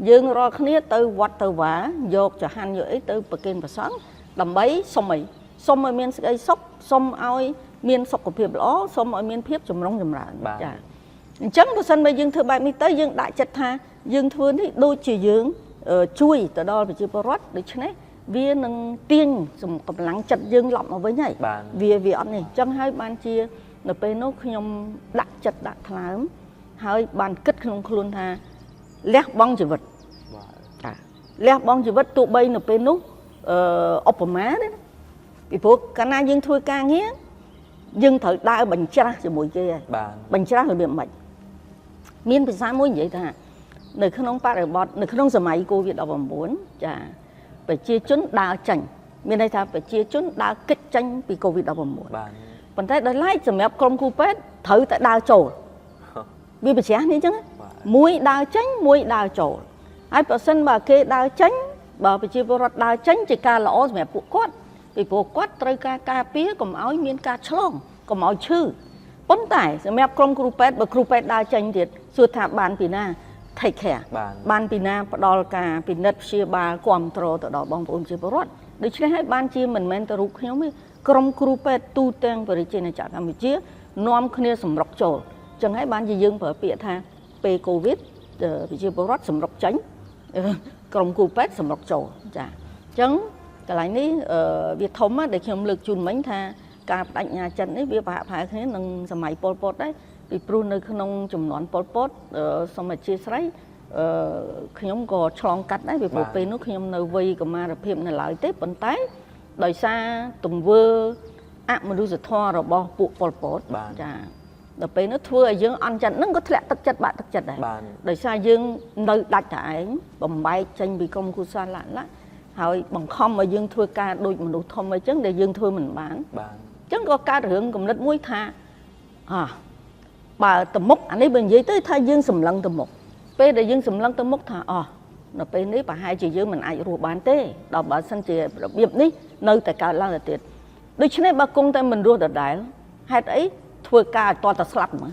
A: យើងរាល់គ្នាទៅវត្តទៅវាយកចហាន់យកអីទៅប្រគេនព្រះសង្ឃដើម្បីសុំឲ្យមានសេចក្តីសុខសុំឲ្យមានសុខភាពល្អសុំឲ្យមានភាពចម្រុងចម្រើនចាអញ្ចឹងបើសិនបើយើងធ្វើបែបនេះទៅយើងដាក់ចិត្តថាយើងធ្វើនេះដូចជាយើងជួយទៅដល់ប្រជាពលរដ្ឋដូច្នេះវានឹងទាញកម្លាំងចិត្តយើងឡប់មកវិញហើយវាអត់នេះអញ្ចឹងហើយបានជានៅពេលនោះខ្ញុំដាក់ចិត្តដាក់ថ្លើមហើយបានគិតក្នុងខ្លួនថាលះបង់ជីវិតលះបង់ជីវិតទោះបីនៅពេលនោះឧបមាទេពីព្រោះកាលណាយើងធ្វើការងារយើងត្រូវដើរបញ្ច្រាស់ជាមួយគេហើយបញ្ច្រាស់របៀបម៉េចមានភាសាមួយនិយាយថានៅក្នុងបរិបទនៅក្នុងសម័យ COVID-19 ចាប្រជាជនដើរចេញមានន័យថាប្រជាជនដើរគេចចេញពី COVID-19 ប៉ុន្តែដោយឡែកសម្រាប់ក្រុមគ្រូពេទ្យត្រូវតែដើរចូលវាបញ្ច្រាស់នេះអញ្ចឹងមួយដើរចេញមួយដើរចូលហើយប្រសិនបើគេដើរចេញបើប្រជាពលរដ្ឋដើរចេញជាការល្អសម្រាប់ពួកគាត់ពីព្រោះគាត់ត្រូវការការពារកុំឲ្យមានការឆ្លងកុំឲ្យឈឺប៉ុន្តែសម្រាប់ក្រុមគ្រូពេទ្យបើគ្រូពេទ្យដើរចេញទៀតសួរថាបានពីណា take care បានពីណាផ្ដល់ការពិនិត្យព្យាបាលគ្រប់គ្រងទៅដល់បងប្អូនប្រជាពលរដ្ឋដូច្នេះហើយបានជាមិនមែនតែរូបខ្ញុំទេក្រុមគ្រូពេទ្យទូទាំងប្រជាណាចក្រកម្ពុជានាំគ្នាសម្រុកចូលអញ្ចឹងហើយបានជាយើងប្រើពាក្យថាពេលកូវីដប្រជាពលរដ្ឋសម្រុកចេញក្រុមគ្រូពេទ្យសម្រុកចូលចាអញ្ចឹង cái này ní việc thống á để khi ông lực chun mấy tha cả đánh nhà chân ấy việc bà phải thế nâng sớm mai Pol Pot đấy vì pru nơi không chùm nón Pol Pot xong mà chia sấy khi ông có chọn cắt đấy vì bộ phim nó khi ông nơi vây của ma phim này lại tiếp vận tải đời xa tùng vơ áp mà đu giật thoa rồi bỏ bộ Pol Pot chả đời phim nó thua dương ăn chân nó có thể tắc chất bạn tắc chất này đời xa dương nơi đặt tại bầm bay tranh bị công khu xa lạnh lắm hỏi bằng không mà dương thua ca đôi mình đủ thông mà chứ để dương thua mình bán chứ có ca hưởng cùng đất muối tha bà tầm mốc anh ấy bên dưới tới thay dương sầm lăng tầm mốc pe để dương sầm lăng tầm mốc thà nó pe đấy bà hai chị dương mình ai ruột bán té đào bà sân chị biệp ní nơi tại cả lăng là tuyệt đôi khi này bà cung tay mình ruột ở đại hai ấy thua ca to ta slap mà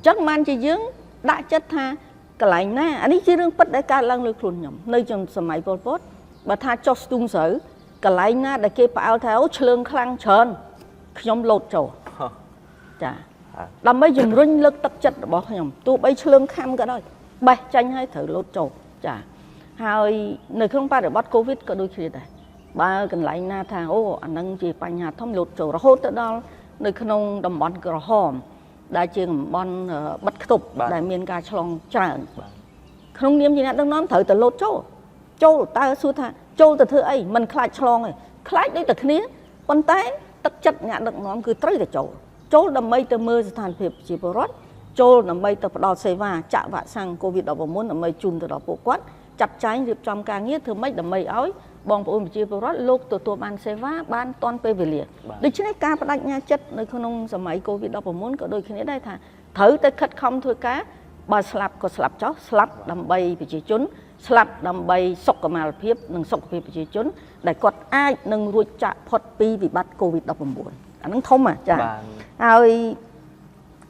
A: chắc man chị dương đã chất tha cái lại nè anh ấy chỉ riêng bất đại ca lăng lực luôn nhầm nơi trong sớm mai Pol Pot bà tha cho stung sở cái lại nè để kê bảo tháo chương khăng trơn nhóm lột trầu chả làm mấy dùng rinh lực tắc chất bỏ nhầm tụ bay chương khăn cái đó bay tranh hay thử lột trầu chả hai nơi không ba để bắt Covid có đôi khi này ba cần lại nè thà anh đang chỉ bài nhà thăm lột trầu hốt tới đó nơi không đầm bón cờ hòm đại trường bon bắt tục đại miền ca chlong tràn không niệm gì nè đang nói thử từ lột trầu ta xua tha trầu từ thứ ấy mình khai chlong này khai đấy từ kia con tay tắc chất ngã được nó cứ tới từ trầu đầm mây từ mưa thành phiệp chỉ bờ rót trầu đầm mây từ đào xe va chạm vạ sang Covid đào muốn đầm mây chun từ đào bộ quát chặt trái dịp trong ca nghĩa thứ mấy đầm mây ói bong bộ chỉ bờ rót lục từ ban xe va ban toàn pe về liền đi trên ca bắt đánh nha chất nơi không sớm mai Covid đào muốn có đôi khi đây thà thử tới khất không thôi cá bà slap có slap chó slap đầm mây bị chỉ chốn slap đầm bay sọc cái mà phiếp nâng sọc phiếp chỉ chốn để quật ai nâng ruột chạ phật pi vì bắt Covid đọc buồn anh nâng thông mà chả rồi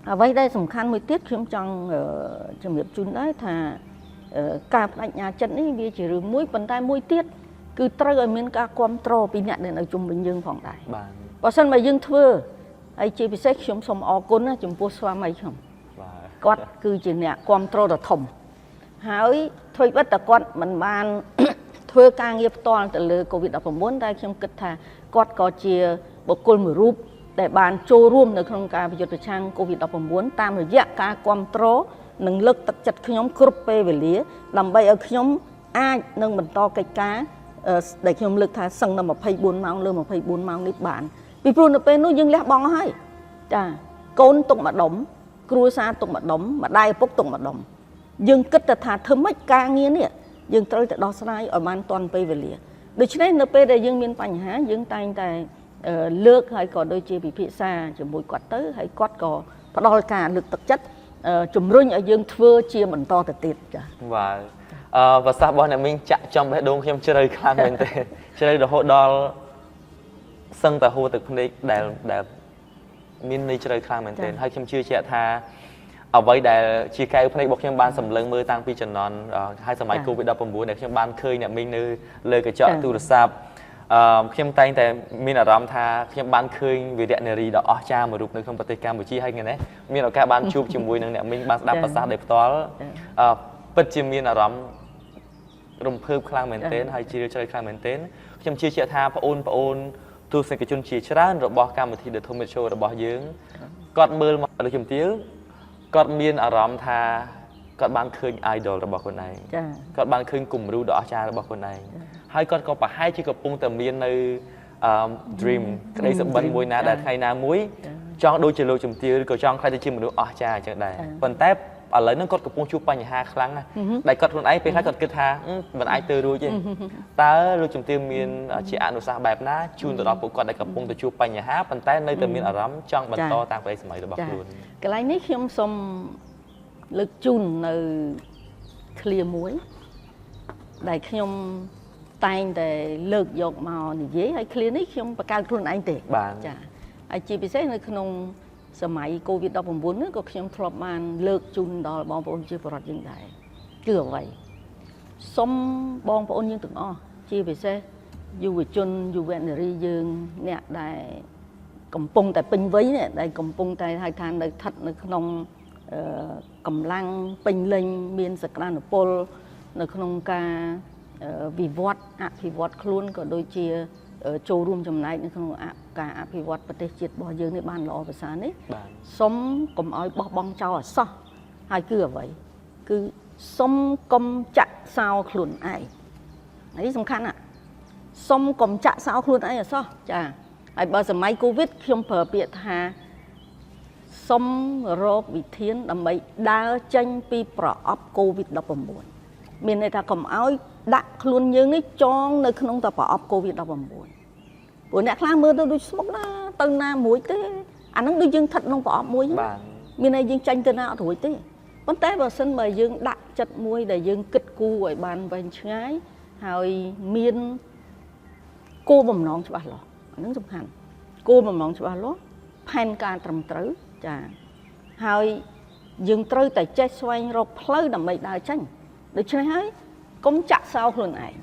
A: vậy đây sầm khăn mới tiết khiếm trong trường hợp chun đấy thà cả lạnh nhà chân ấy vì chỉ rửa mũi bàn tay mũi tiết cứ trơ ở miền ca quam trò bị nhận đến ở trung bình dương phòng đại và sân mà dương thưa ai chỉ bị xét khiếm sầm o côn á chúng po xoa mày không quát cứ chỉ nè quam trò là thòng hỏi thôi bất tật quát mình ban thuê ca nghiệp toàn từ lừa Covid đọc muốn đây trong kịch thà quát có chia bộ côn mười rúp để bàn trôរួមở trong ca bây giờ trang Covid đọc muốn tam rồi dạ ca quam trò nâng lực tật chặt nhóm group về lía làm bây ở nhóm ai nâng mình to cái cá để nhóm lực thà sân là một phay buôn máu lừa một phay buôn máu nít bản vì pro nó nó dưng lẽ bong hay chà côn tụng mà đóng cua sa tụng mà đóng mà đai bốc tụng mà đóng dương kết là thà thơm mấy ca nghe nè dương tới từ đó sai ở ban toàn về lìa được chứ đấy np đây dương miền Pành Há dương tay tại lược hay còn đôi chia bị phía xa chỉ mũi quạt tới hay quát có đo cả lực thực chất chùm rinh ở dương thưa chia mình to từ tiệt
B: và sao bọn này mình chạm trong bé đông khi em chơi khăn mình thế chơi được hộ đo sân tại hồ từ đây để mình đi chơi khăn mình tên hay khi chưa chạy tha ở vậy để chia cây phần này bọc trong ban sầm lưng mưa tăng pi trần non hai sớm mai Covid đập bùng bùn để trong ban khơi nè mình nơi lời cái chợ tu được sạp khi em tayแต่mình ở ram tha khi ban khơi về điện này đó cha mà rụp nơi không bát cam buổi chi hay ngày đấy mình ở cả ban chụp chụp vui nè mình ban đạpภาษา để to bất chi mình ở ram rung phơi khang mình tên hay chia chơi khang mình tên trong chia chạy tha pa ôn tu sinh cái chun chia chán rồi bỏ cam một thì được thông minh show rồi bỏ dướng còn mưa mà được chùm tiếngก็มีอารมณ์ท่าก็บางคืนไอดอลระบอกคนไหนก็บางคืนกลุ่มรู้ดอกชาระบอกคนไหนให้ก็ไปให้ที่กับปุ่งแต่มีในdream ได้สมบัติมวยนะแต่ใครน้ำมุ้ยจ้องดูจิโร่จุ่มตีก็จ้องใครจะชิมรู้อ๋อชาจังได้คนแทบอะไรนั่นก็กับปุ่งชูปัญหาครั้งได้ก็คนไอ้ไปให้ก็กิดท่ามันไอเตอร์รู้จริงตารู้จุ่มตีมีชีอนุสาแบบนั้นชูนตัวเราปุ่งก็ได้กับปุ่งตัวชูปัญหาคนแทบในแต่มีอารมณ์จ้องบรรโตต่างไปสมัยระบอกคุณ
A: cái này nếu không xong lực chun ở clear muối đại không tay để lực dọc màu này dễ hay clear này không phải cao hơn anh tệ chả ai chỉ biết xét là không sớm mai Covid đọc bùng bún nữa có không thọp man lực chun đó bong bóng chưa phải như vậy chưa vậy xong bong bóng như từng chỉ biết xét dù về chun dù về này dương nè đại cầm pung tại pin vấy này đây cầm pung tại hai than đây thật nó không cầm lăng pin lên miền sạc lan ở pol nó không ca វិវត្តអភិវឌ្ឍខ្លួនក៏ដូចជាចូលរួមចំណែកនៅក្នុងការអភិវឌ្ឍប្រទេសជាតិរបស់យើងនេះបានល្អប្រសើរនេះសូមកុំឲ្យបោះបង់ចោលអសោះហើយគឺអ្វីគឺសូមកុំចាក់សោខ្លួនឯងនេះសំខាន់ណាសូមកុំចាក់សោខ្លួនឯងអសោះចាហើយបើសម័យកូវីដខ្ញុំប្រើពាក្យថាសូមរកវិធានដើម្បីដើរចេញពីប្រអប់កូវីដ-19មានន័យថាកុំឲ្យដាក់ខ្លួនយើងនេះចងនៅក្នុងតែប្រអប់កូវីដ-19ព្រោះអ្នកខ្លះមើលទៅដូចស្មុកណាទៅណាមួយទេអាហ្នឹងដូចយើងស្ថិតក្នុងប្រអប់មួយមានន័យយើងចាញ់ទៅណាអត់រួចទេប៉ុន្តែបើសិនបើយើងដាក់ចិត្តមួយដែលយើងគិតគូរឲ្យបានវែងឆ្ងាយហើយមានគោលបំណងច្បាស់លាស់អាហ្នឹងសំខាន់គោលបំណងច្បាស់លាស់ផែនការត្រឹមត្រូវចាហើយយើងត្រូវតែចេះស្វែងរកផ្លូវដើម្បីដើរចេញដូច្នេះហើយកុំចាក់សោខ្លួនឯង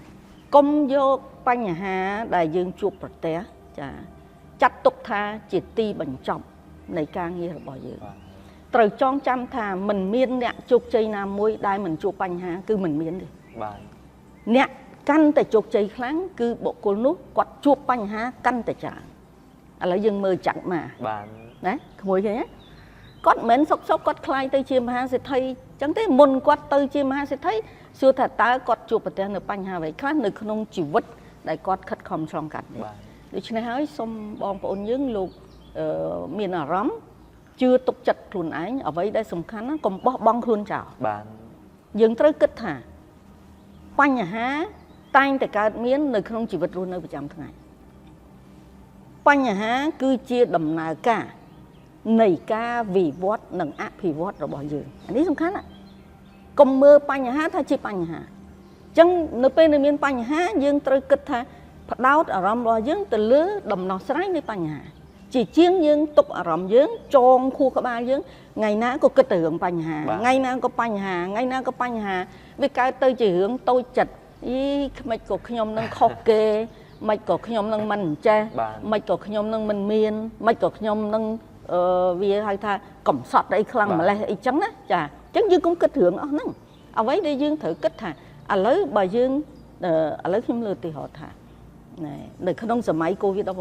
A: កុំយកបញ្ហាដែលយើងជួបប្រទះចាចាត់ទុកថាជាទីបញ្ចប់នៃការងាររបស់យើងត្រូវចងចាំថាមិនមានអ្នកជោគជ័យណាមួយដែលមិនជួបបញ្ហាគឺមិនមានទេបាទអ្នកកាន់តែជោគជ័យខ្លាំងគឺបុគ្គលនោះគាត់ជួបបញ្ហាកាន់តែច្រើនឥឡូវយើងមើលចាក់មកបាទណាក្មួយឃើញទេគាត់មិនមែនសុកគាត់ខ្លាយទៅជាមហាសេដ្ឋីអញ្ចឹងទេមុនគាត់ទៅជាមហាសេដ្ឋីសួរថាតើគាត់ជួបប្រទះនៅបញ្ហាអ្វីខ្លះនៅក្នុងជីវិតដែលគាត់ខិតខំឆ្លងកាត់នេះដូច្នេះហើយសូមបងប្អូនយើងលោកមានអារម្មណ៍ជឿទុកចិត្តខ្លួនឯងអ្វីដែលសំខាន់ណាកុំបោះបង់ខ្លួនចោលបាទយើងត្រូវគិតថាបញ្ហាតែងតែកើតមាននៅក្នុងជីវិតរស់នៅប្រចាំថ្ងៃបញ្ហាគឺជាដំណើរការនៃការវិវត្តនិងអភិវឌ្ឍរបស់យើងនេះសំខាន់ណាកុំមើលបញ្ហាថាជាបញ្ហាអញ្ចឹងនៅពេលដែលមានបញ្ហាយើងត្រូវគិតថាផ្ដោតអារម្មណ៍របស់យើងទៅលើដំណោះស្រាយនៃបញ្ហាជាជាងយើងទុកអារម្មណ៍យើងចងខួរក្បាលយើងថ្ងៃណាក៏គិតទៅរឿងបញ្ហាថ្ងៃណាក៏បញ្ហាថ្ងៃណាក៏បញ្ហាវាកើតទៅជារឿងតូចចិត្តអីខ្មិចក៏ខ្ញុំនឹងខុសគេមិនក៏ខ្ញុំនឹងមិនចេះមិនក៏ខ្ញុំនឹងមិនមានមិនក៏ខ្ញុំនឹងវាហៅថាកំសត់អីខ្លាំងម្លេះអីចឹងណាចាអញ្ចឹងយើងកុំគិតរឿងអស់ហ្នឹងអ្វីដែលយើងត្រូវគិតថាឥឡូវបើយើងឥឡូវខ្ញុំលើកឧទាហរណ៍ថានៅក្នុងសម័យកូវីដ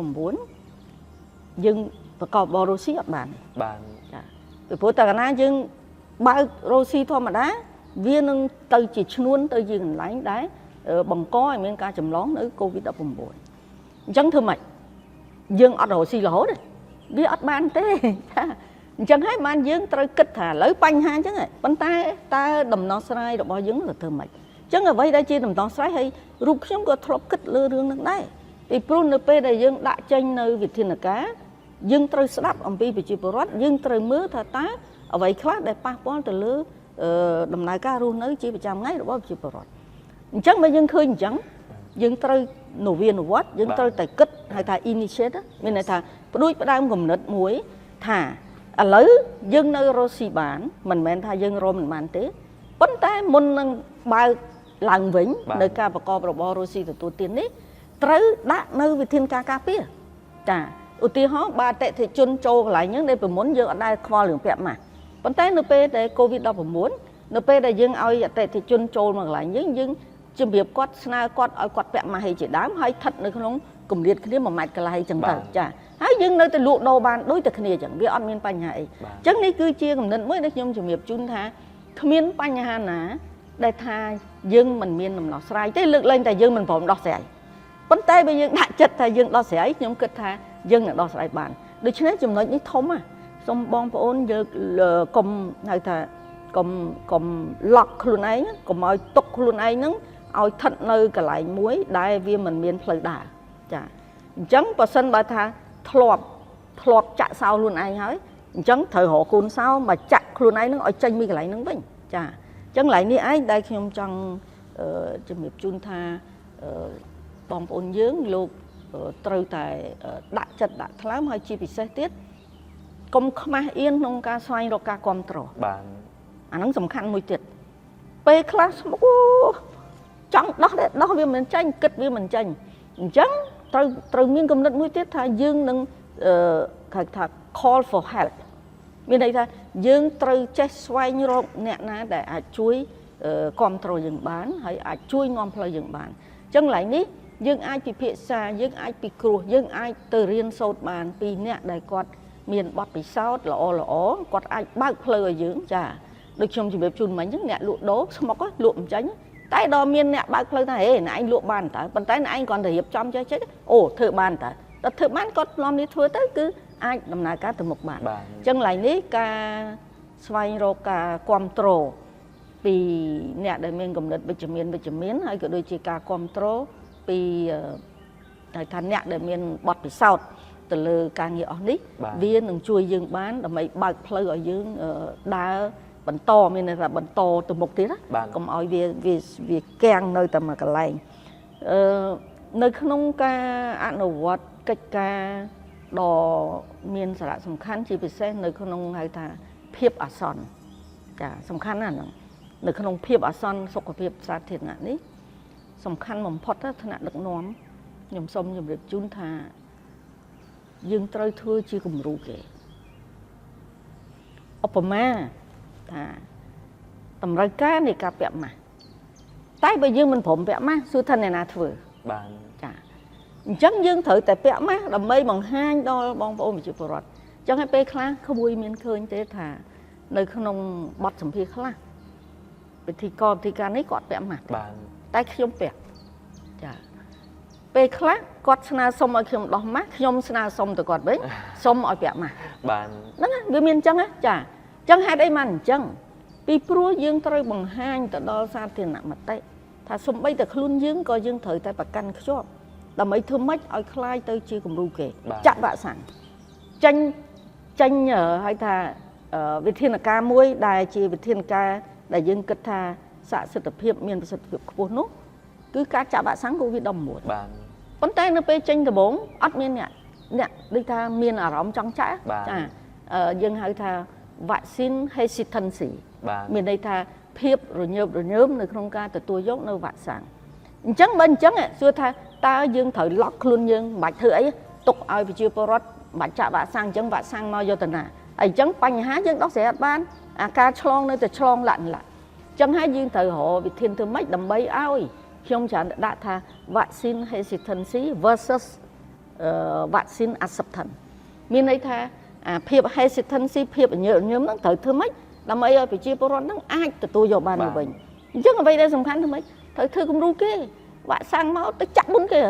A: -19យើងប្រកបបររុស្ស៊ីអត់បានបាទចាពីព្រោះតែកាលណាយើងបើករុស្ស៊ីធម្មតាវានឹងទៅជាឈ្នួនទៅជាកន្លែងដែលបង្កឲ្យមានការចម្លងនៅកូវីដ-19អញ្ចឹងធ្វើម៉េចយើងអត់រុស្ស៊ីរហូតទេវាអត់បានទេចាអញ្ចឹងហើយបានយើងត្រូវគិតថាឥឡូវបញ្ហាអញ្ចឹងប៉ុន្តែតើដំណោះស្រាយរបស់យើងទៅធ្វើម៉េចអញ្ចឹងអ្វីដែលជាដំណោះស្រាយហើយរូបខ្ញុំក៏ធ្លាប់គិតលើរឿងហ្នឹងដែរពីព្រោះនៅពេលដែលយើងដាក់ចេញនៅវិធានការយើងត្រូវស្ដាប់អំពីប្រជាពលរដ្ឋយើងត្រូវមើលថាតើអ្វីខ្លះដែលប៉ះពាល់ទៅលើដំណើរការរស់នៅជាប្រចាំថ្ងៃរបស់ប្រជាពលរដ្ឋអញ្ចឹងបើយើងឃើញអញ្ចឹងយើងត្រូវនវានុវត្តន៍យើងត្រូវតែគិតហៅថា initiate មានន័យថាផ្ដួចផ្ដើមគំនិតមួយថាឥឡូវយើងនៅរុស្ស៊ីបានមិនមែនថាយើងរមមិនបានទេប៉ុន្តែមុននឹងបើកឡើងវិញនៅការប្រកបរបររុស្ស៊ីទទួលទាននេះត្រូវដាក់នៅវិធានការការពារចាឧទាហរណ៍បើអតិថិជនចូលកន្លែងហ្នឹងដែលពីមុនយើងអត់ដែលខ្វល់រឿងពាក់ម៉ាស់ប៉ុន្តែនៅពេលដែលកូវីដ-19នៅពេលដែលយើងឲ្យអតិថិជនចូលមកកន្លែងយើងជំរាបគាត់ស្នើគាត់ឲ្យគាត់ពាក់ម៉ាស់ឲ្យជាដើមហើយស្ថិតនៅក្នុងគម្លាតគ្នា1ម៉ែត្រកន្លះអញ្ចឹងទៅចាហើយយើងនៅតែលក់ដូរបានដូចតែគ្នាអញ្ចឹងវាអត់មានបញ្ហាអីអញ្ចឹងនេះគឺជាគំនិតមួយដែលខ្ញុំជំរាបជូនថាគ្មានបញ្ហាណាដែលថាយើងមិនមានដំណោះស្រាយទេលើកលែងតែយើងមិនព្រមដោះស្រាយប៉ុន្តែបើយើងដាក់ចិត្តថាយើងដោះស្រាយខ្ញុំគិតថាយើងនឹងដោះស្រាយបានដូច្នេះចំណុចនេះធំណាសូមបងប្អូនយើងកុំហៅថាកុំឡក់ខ្លួនឯងកុំឲ្យទុកខ្លួនឯងហ្នឹងឲ្យស្ថិតនៅកន្លែងមួយដែលវាមិនមានផ្លូវដើរចាអញ្ចឹងបើសិនបើថាធ្លាប់ចាក់សោខ្លួនឯងហើយអញ្ចឹងត្រូវរកកូនសោមកចាក់ខ្លួនឯងហ្នឹងឲ្យចេញពីកន្លែងហ្នឹងវិញចាអញ្ចឹងកន្លែងនេះឯងដែលខ្ញុំចង់ជំរាបជូនថាបងប្អូនយើងលោកត្រូវតែដាក់ចិត្តដាក់ថ្លើមហើយជាពិសេសទៀតកុំខ្មាស់អៀនក្នុងការស្វែងរកការគ្រប់គ្រងបាទអាហ្នឹងសំខាន់មួយទៀតពេលខ្លះស្មុគចង់ដោះវាមិនចាញ់គិតវាមិនចាញ់អញ្ចឹងត្រូវមានគំនិតមួយទៀតថាយើងនឹងគេថា call for help មានន័យថាយើងត្រូវចេះស្វែងរកអ្នកណាដែលអាចជួយ គ្រប់គ្រងយើងបានហើយអាចជួយនាំផ្លូវយើងបានអញ្ចឹងឡើយនេះយើងអាចពិភាក្សាយើងអាចពិគ្រោះយើងអាចទៅរៀនសូត្របានពីអ្នកដែលគាត់មានបទពិសោធន៍ល្អគាត់អាចបើកផ្លូវឲ្យយើងចាដូចខ្ញុំជម្រាបជូនមិញអញ្ចឹងអ្នកលក់ដូរស្មុកលក់មិនចាញ់តែដល់មានអ្នកបើកផ្លូវថាហេអ្នកឯងលក់បានតើប៉ុន្តែអ្នកឯងគ្រាន់តែរៀបចំចេះអូធ្វើបានតើដល់ធ្វើបានគាត់នាំនេះធ្វើទៅគឺអាចដំណើរការទៅមុខបានអញ្ចឹងឡើយនេះការស្វែងរកការគ្រប់គ្រងពីអ្នកដែលមានគំនិតវិជ្ជមានហើយក៏ដូចជាការគ្រប់គ្រងពីហៅថាអ្នកដែលមានបទពិសោធន៍ទៅលើការងារអស់នេះវានឹងជួយយើងបានដើម្បីបើកផ្លូវឲ្យយើងដើរបន្តមានន័យថាបន្តទៅមុខទៀតណាកុំឲ្យវាកាំងនៅតែមួយកន្លែងនៅក្នុងការអនុវត្តកិច្ចការដ៏មានសារៈសំខាន់ជាពិសេសនៅក្នុងហៅថាភាពអាសន្នចាសំខាន់ណាស់ហ្នឹងនៅក្នុងភាពអាសន្នសុខភាពសាធារណៈនេះសំខាន់បំផុតថ្នាក់ដឹកនាំខ្ញុំសូមជម្រាបជូនថាយើងត្រូវធ្វើជាគំរូគេឧបមាថាតម្រូវការនៃការពាក់ម៉ាស់តែបើយើងមិនព្រមពាក់ម៉ាស់សួរថាអ្នកណាធ្វើ
B: បាន
A: ចាអញ្ចឹងយើងត្រូវតែពាក់ម៉ាស់ដើម្បីបង្ហាញដល់បងប្អូនប្រជាពលរដ្ឋអញ្ចឹងឲ្យពេលខ្លះក្មួយមានឃើញទេថានៅក្នុងបទសម្ភាសន៍ខ្លះពិធីការនេះគាត់ពាក់ម៉ាស់
B: បាន
A: តែខ្ញុំពាក់ចាពេលខ្លះគាត់ស្នើសុំឲ្យខ្ញុំដោះម៉ាស់ខ្ញុំស្នើសុំទៅគាត់វិញសុំឲ្យពាក់ម៉ាស់
B: បាន
A: ហ្នឹងវាមានអញ្ចឹងចាអញ្ចឹងហេតុអីបានអញ្ចឹងពីព្រោះយើងត្រូវបង្ហាញទៅដល់សាធារណមតិថាសំបីតែខ្លួនយើងក៏យើងត្រូវតែប្រកាន់ខ្ជាប់ដើម្បីធ្វើម៉េចឲ្យคล้ายទៅជាគំរូគេចាក់វ៉ាក់សាំងចេញឲ្យថាវិធានការមួយដែលជាវិធានការដែលយើងគិតថាស័ក្តិសិទ្ធិភាពមានប្រសិទ្ធភាពខ្ពស់នោះគឺការចាក់វ៉ាក់សាំង COVID-19
B: បាន
A: ប៉ុន្តែនៅពេលចេញដំបូងអត់មានអ្នកដូចថាមានអារម្មណ៍ចង់ចាក់ចាយើងហៅថា vaccine hesitancy មានន័យថាភាពរញើបរញើមនៅក្នុងការទទួលយកនៅវ៉ាក់សាំងអញ្ចឹងបើអញ្ចឹងសួរថាតើយើងត្រូវឡុកខ្លួនយើងមិនបាច់ធ្វើអីទុកឲ្យប្រជាពលរដ្ឋមិនបាច់ចាក់វ៉ាក់សាំងអញ្ចឹងវ៉ាក់សាំងមកយកទៅណាហើយអញ្ចឹងបញ្ហាយើងដោះស្រាយអត់បានអាការឆ្លងនៅតែឆ្លងឡាក់អញ្ចឹងហើយយើងត្រូវរកវិធានធ្វើម៉េចដើម្បីឲ្យខ្ញុំច្រើនដាក់ថា vaccine hesitancy versus vaccine acceptance មានន័យថាភាព hesitancy ភាពញើសញើមហ្នឹងត្រូវធ្វើម៉េចដើម្បីឲ្យប្រជាពលរដ្ឋហ្នឹងអាចទទួលយកបានទៅវិញអញ្ចឹងអ្វីដែលសំខាន់ធ្វើម៉េចត្រូវធ្វើគំរូគេវ៉ាក់សាំងមកទៅចាក់មុនគេ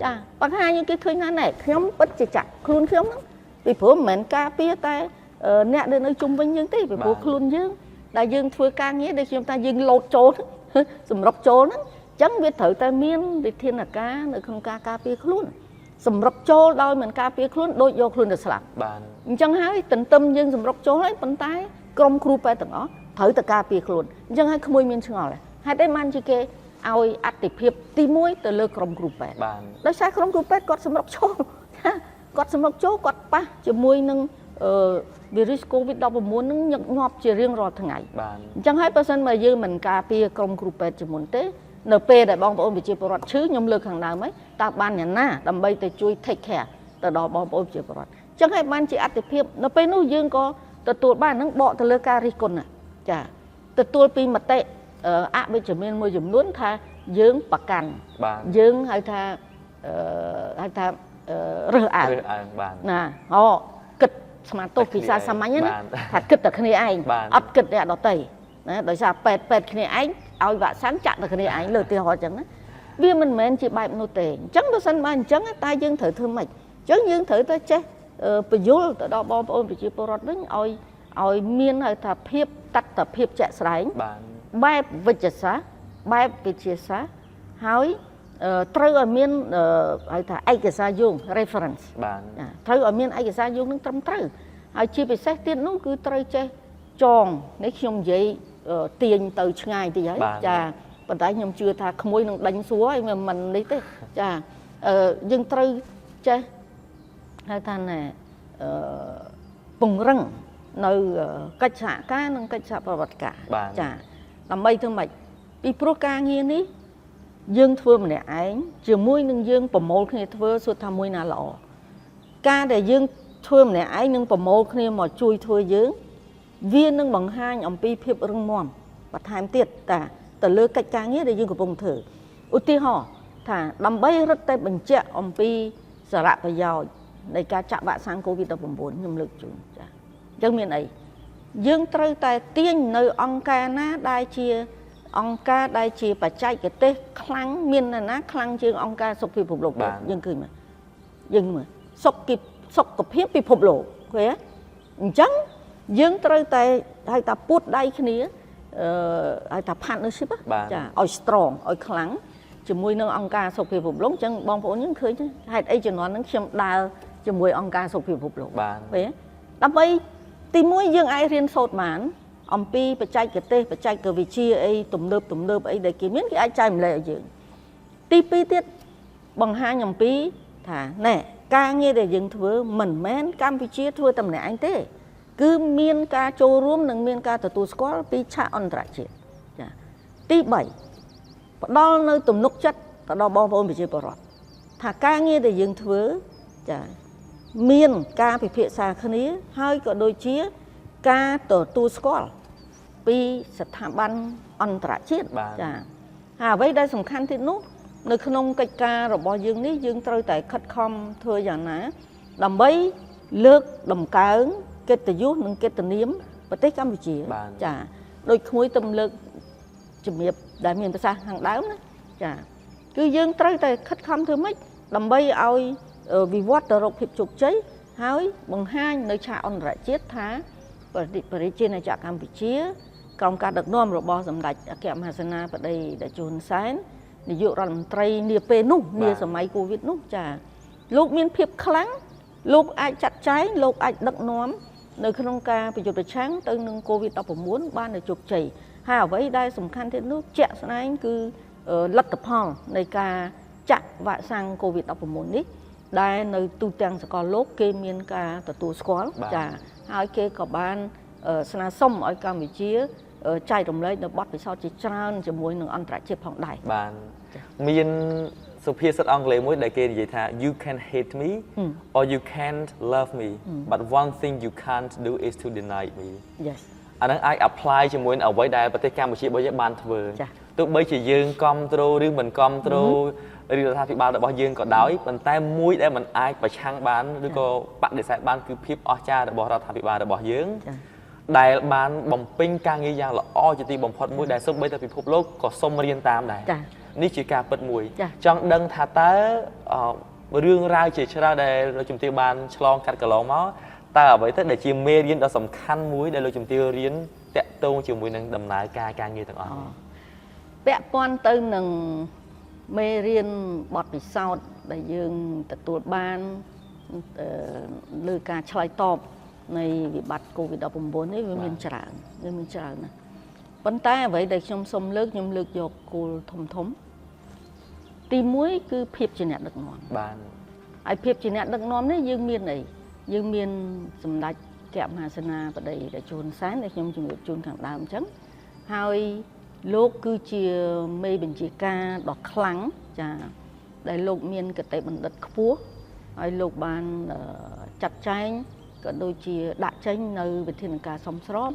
A: ចាបង្ហាញគេឃើញណាស់ណែខ្ញុំពិតជាចាក់ខ្លួនខ្ញុំហ្នឹងពីព្រោះមិនមែនការពារតែអ្នកដែលនៅជុំវិញយើងទេពីព្រោះខ្លួនយើងដែលយើងធ្វើការងារដែលខ្ញុំថាយើងលោតចូលសម្រុកចូលហ្នឹងអញ្ចឹងវាត្រូវតែមានវិធានការនៅក្នុងការការពារខ្លួនសម្រុកចូលដោយមិនការពារខ្លួនដូចយកខ្លួនទៅស្លាប់
B: បាន
A: អញ្ចឹងហើយទន្ទឹមយើងសម្រុកចូលហើយប៉ុន្តែក្រុមគ្រូពេទ្យទាំងអស់ត្រូវតែការពារខ្លួនអញ្ចឹងហើយក្មួយមានឆ្ងល់ហេតុអីបានជាគេឲ្យអតិភិបទី1ទៅលើក្រុមគ្រូពេទ្យ
B: បាន
A: ដោយសារក្រុមគ្រូពេទ្យគាត់សម្រុកចូលគាត់សម្រុកចូលគាត់ប៉ះជាមួយនឹងvirus COVID-19 នឹងញឹកញាប់ជារៀងរាល់ថ្ងៃ
B: បាន
A: អញ្ចឹងហើយបើសិនបើយើងមិនការពារក្រុមគ្រូពេទ្យជាមុនទេនៅពេលដែលបងប្អូនប្រជាពលរដ្ឋឈឺខ្ញុំលើកខាងដើមហើយតើបានយ៉ាងណាដើម្បីទៅជួយ take care ទៅដល់បងប្អូនប្រជាពលរដ្ឋអញ្ចឹងហើយបានជាអតិភិបនៅពេលនោះយើងក៏ទទួលបាននឹងបកទៅលើការរិះគន់ចាទទួលពីមតិអវិជ្ជមានមួយចំនួនថាយើងប្រកាន់យើងហៅថារើសអើង
B: បាន
A: ណាគិតស្មាតទោសភាសាសាមញ្ញណាថាគិតតែគ្នាឯងអត់គិតអ្នកដទៃណាដោយសារពេទ្យគ្នាឯងឲ្យវ៉ាក់សាំងចាក់តែគ្នាឯងលើទីហោអញ្ចឹងណាវាមិនមែនជាបែបនោះទេអញ្ចឹងបើសិនបើអញ្ចឹងតែយើងត្រូវធ្វើម៉េចអញ្ចឹងយើងត្រូវតែចេះបញ្យល់ទៅដល់បងប្អូនប្រជាពលរដ្ឋវិញឲ្យមានហៅថាភាពតត្តភាពជាក់ស្ដែងបែបវិទ្យាសាស្ត្របែបវិទ្យាសាស្ត្រហើយត្រូវឲ្យមានហៅថាឯកសារយោង reference
B: បាន
A: ត្រូវឲ្យមានឯកសារយោងនឹងត្រឹមត្រូវហើយជាពិសេសទៀតនោះគឺត្រូវចេះចងនេះខ្ញុំនិយាយទាញទៅឆ្ងាយតិចហើយចាប៉ុន្តែខ្ញុំជឿថាក្មួយនឹងដេញសួរឲ្យមិននេះទេចាយើងត្រូវចេះហៅថាណែពង្រឹងនៅកិច្ចសហការនិងកិច្ចសហប្រតិបត្តិការចាដើម្បីធ្វើម៉េចពីព្រោះការងារនេះយើងធ្វើម្នាក់ឯងជាមួយនឹងយើងប្រមូលគ្នាធ្វើសុទ្ធថាមួយណាល្អការដែលយើងធ្វើម្នាក់ឯងនឹងប្រមូលគ្នាមកជួយធ្វើយើងវានឹងបង្ហាញអំពីភាពរឹងមាំ បន្ថែមទៀតទៅលើកិច្ចការងារដែលយើងកំពុងធ្វើឧទាហរណ៍ថាដើម្បីរឹតតែបញ្ជាក់អំពីសារៈប្រយោជន៍នៃការចាក់វ៉ាក់សាំង COVID-19 ខ្ញុំលើកជូនចាអញ្ចឹងមានអីយើងត្រូវតែទាញនៅអង្គការណាដែលជាអង្គការដែលជាបច្ចេកទេសខ្លាំងមានណាខ្លាំងជាងអង្គការសុខភាពពិភពលោកយើងឃើញមើលយើងមើលសុខភាពពិភពលោកឃើញទេអញ្ចឹងយើងត្រូវតែហៅថាពួតដៃគ្នាហៅថា partnership ចាឲ្យ strong ឲ្យខ្លាំងជាមួយនឹងអង្គការសុខភាពពិភពលោកអញ្ចឹងបងប្អូនយើងឃើញហេតុអីជំនាន់ហ្នឹងខ្ញុំដើរជាមួយអង្គការសុខភាពពិភពលោកឃើញដើម្បីទីមួយយើងអាចរៀនសូត្របានអំពីបច្ចេកទេសបច្ចេកវិទ្យាអីទំនើបអីដែលគេមានគេអាចចែកម្លែកឲ្យយើងទីពីរទៀតបង្ហាញអំពីថាណែការងារដែលយើងធ្វើមិនមែនកម្ពុជាធ្វើតែម្នាក់ឯងទេគឺមានការចូលរួមនិងមានការទទួលស្គាល់ពីឆាកអន្តរជាតិចាទី3ផ្ដល់នៅទំនុកចិត្តទៅដល់បងប្អូនប្រជាពលរដ្ឋថាការងារដែលយើងធ្វើចាមានការពិភាក្សាគ្នាហើយក៏ដូចជាការទទួលស្គាល់ពីស្ថាប័នអន្តរជាតិចាហើយអ្វីដែលសំខាន់ទៀតនោះនៅក្នុងកិច្ចការរបស់យើងនេះយើងត្រូវតែខិតខំធ្វើយ៉ាងណាដើម្បីលើកតម្កើងកិត្តិយសនិងកិត្តិនាមប្រទេសកម្ពុជាចាដូចក្មួយទំលើកជំរាបដែលមានប្រសាសន៍ខាងដើមណាចាគឺយើងត្រូវតែខិតខំធ្វើម៉េចដើម្បីឲ្យវិវត្តទៅរកភាពជោគជ័យហើយបង្ហាញនៅឆាកអន្តរជាតិថាប្រជាណាចក្រកម្ពុជាក្រោមការដឹកនាំរបស់សម្ដេចអគ្គមហាសេនាបតីតេជោ ហ៊ុនសែននាយករដ្ឋមន្ត្រីនាពេលនោះនាសម័យកូវីដនោះចាលោកមានភាពខ្លាំងលោកអាចចាត់ចែងលោកអាចដឹកនាំនៅក្នុងការប្រយុទ្ធប្រឆាំងទៅនឹងកូវីដ -19 បានជោគជ័យហើយអ្វីដែលសំខាន់ទៀតនោះជាក់ស្ដែងគឺលទ្ធផលនៃការចាក់វ៉ាក់សាំងកូវីដ -19 នេះដែលនៅទូទាំងសកលលោកគេមានការទទួលស្គាល់ចាហើយគេក៏បានស្នើសុំឲ្យកម្ពុជាចែករំលែកនៅបទពិសោធន៍ជាច្រើនជាមួយនឹងអន្តរជាតិផងដែរ
B: បានមានសុភាសិតអង់គ្លេសមួយដែលគេនិយាយថា you can hate me or you can't love me but one thing you can't do is to deny me
A: yes
B: អាហ្នឹងអាច apply ជាមួយនឹងអ្វីដែលប្រទេសកម្ពុជារបស់យើងបានធ្វើទោះបីជាយើងគ្រប់គ្រងឬមិនគ្រប់គ្រងរដ្ឋាភិបាលរបស់យើងក៏ដោយប៉ុន្តែមួយដែលมันអាចប្រឆាំងបានឬក៏បដិសេធបានគឺភាពអស្ចារ្យរបស់រដ្ឋាភិបាលរបស់យើងដែលបានបំពេញការងារយ៉ាងល្អជាទីបំផុតមួយដែលសូម្បីតែពិភពលោកក៏សុំរៀនតាមដែរនេះជាការពិតមួយចង់ដឹងថាតើរឿងរ៉ាវជាច្រើនដែលលោកជំទាវបានឆ្លងកាត់កន្លងមកតើអ្វីទៅដែលជាមេរៀនដ៏សំខាន់មួយដែលលោកជំទាវរៀនតាក់ទងជាមួយនឹងដំណើរការងារទាំងអស់នេះ
A: ពាក់ព័ន្ធទៅនឹងមេរៀនបទពិសោធន៍ដែលយើងទទួលបានលើការឆ្លើយតបនៃវិបត្តិ COVID-19 នេះវាមានច្រើនណាស់ប៉ុន្តែអ្វីដែលខ្ញុំសូមលើកយកគោលធំទី1គឺភាពជាអ្នកដឹកនាំ
B: បាន
A: ហើយភាពជាអ្នកដឹកនាំនេះយើងមានអីយើងមានសម្ដេចអគ្គមហាសេនាបតីតេជោ ហ៊ុនសែនដែលខ្ញុំជម្រាបជូនខាងដើមអញ្ចឹងហើយលោកគឺជាមេបញ្ជាការដ៏ខ្លាំងចាដែលលោកមានគតិបណ្ឌិតខ្ពស់ហើយលោកបានចាត់ចែងក៏ដូចជាដាក់ចេញនៅវិធានការសមស្រប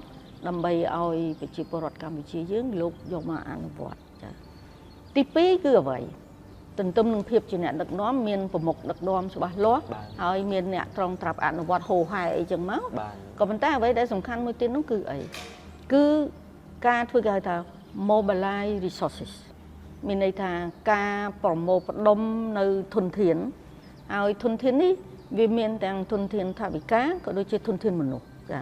A: ដើម្បីឲ្យប្រជាពលរដ្ឋកម្ពុជាយើងលោកយកមកអនុវត្តចាទី2គឺអ្វីទន្ទឹមនឹងភាពជាអ្នកដឹកនាំមានប្រមុខដឹកនាំច្បាស់លាស់ហើយមានអ្នកត្រង់ត្រាប់អនុវត្តហូរហែអីចឹងមកក៏ប៉ុន្តែអ្វីដែលសំខាន់មួយទៀតនោះគឺអីគឺការធ្វើគេហៅថា mobilize resources មានន័យថាការប្រមូលផ្ដុំនៅធនធានហើយធនធាននេះវាមានទាំងធនធានថវិកាក៏ដូចជាធនធានមនុស្សចា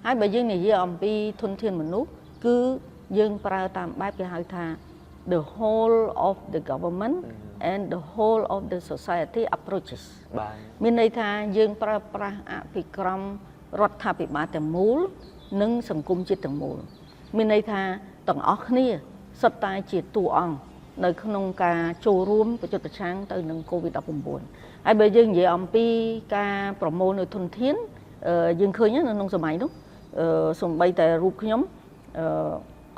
A: ហើយបើយើងនិយាយអំពីធនធានមនុស្សគឺយើងប្រើតាមបែបគេហៅថា the whole of the government and the whole of the society approaches
B: បាទ
A: មានន័យថាយើងប្រើប្រាស់អភិក្រមរដ្ឋាភិបាលទាំងមូលនិងសង្គមជាតិទាំងមូលមានន័យថាទាំងអស់គ្នាសុទ្ធតែជាតួអង្គនៅក្នុងការចូលរួមប្រយុទ្ធប្រឆាំងទៅនឹង COVID-19 ហើយបើយើងនិយាយអំពីការប្រមូលនៅធនធានយើងឃើញនៅក្នុងសម័យនោះសំបីតែរូបខ្ញុំ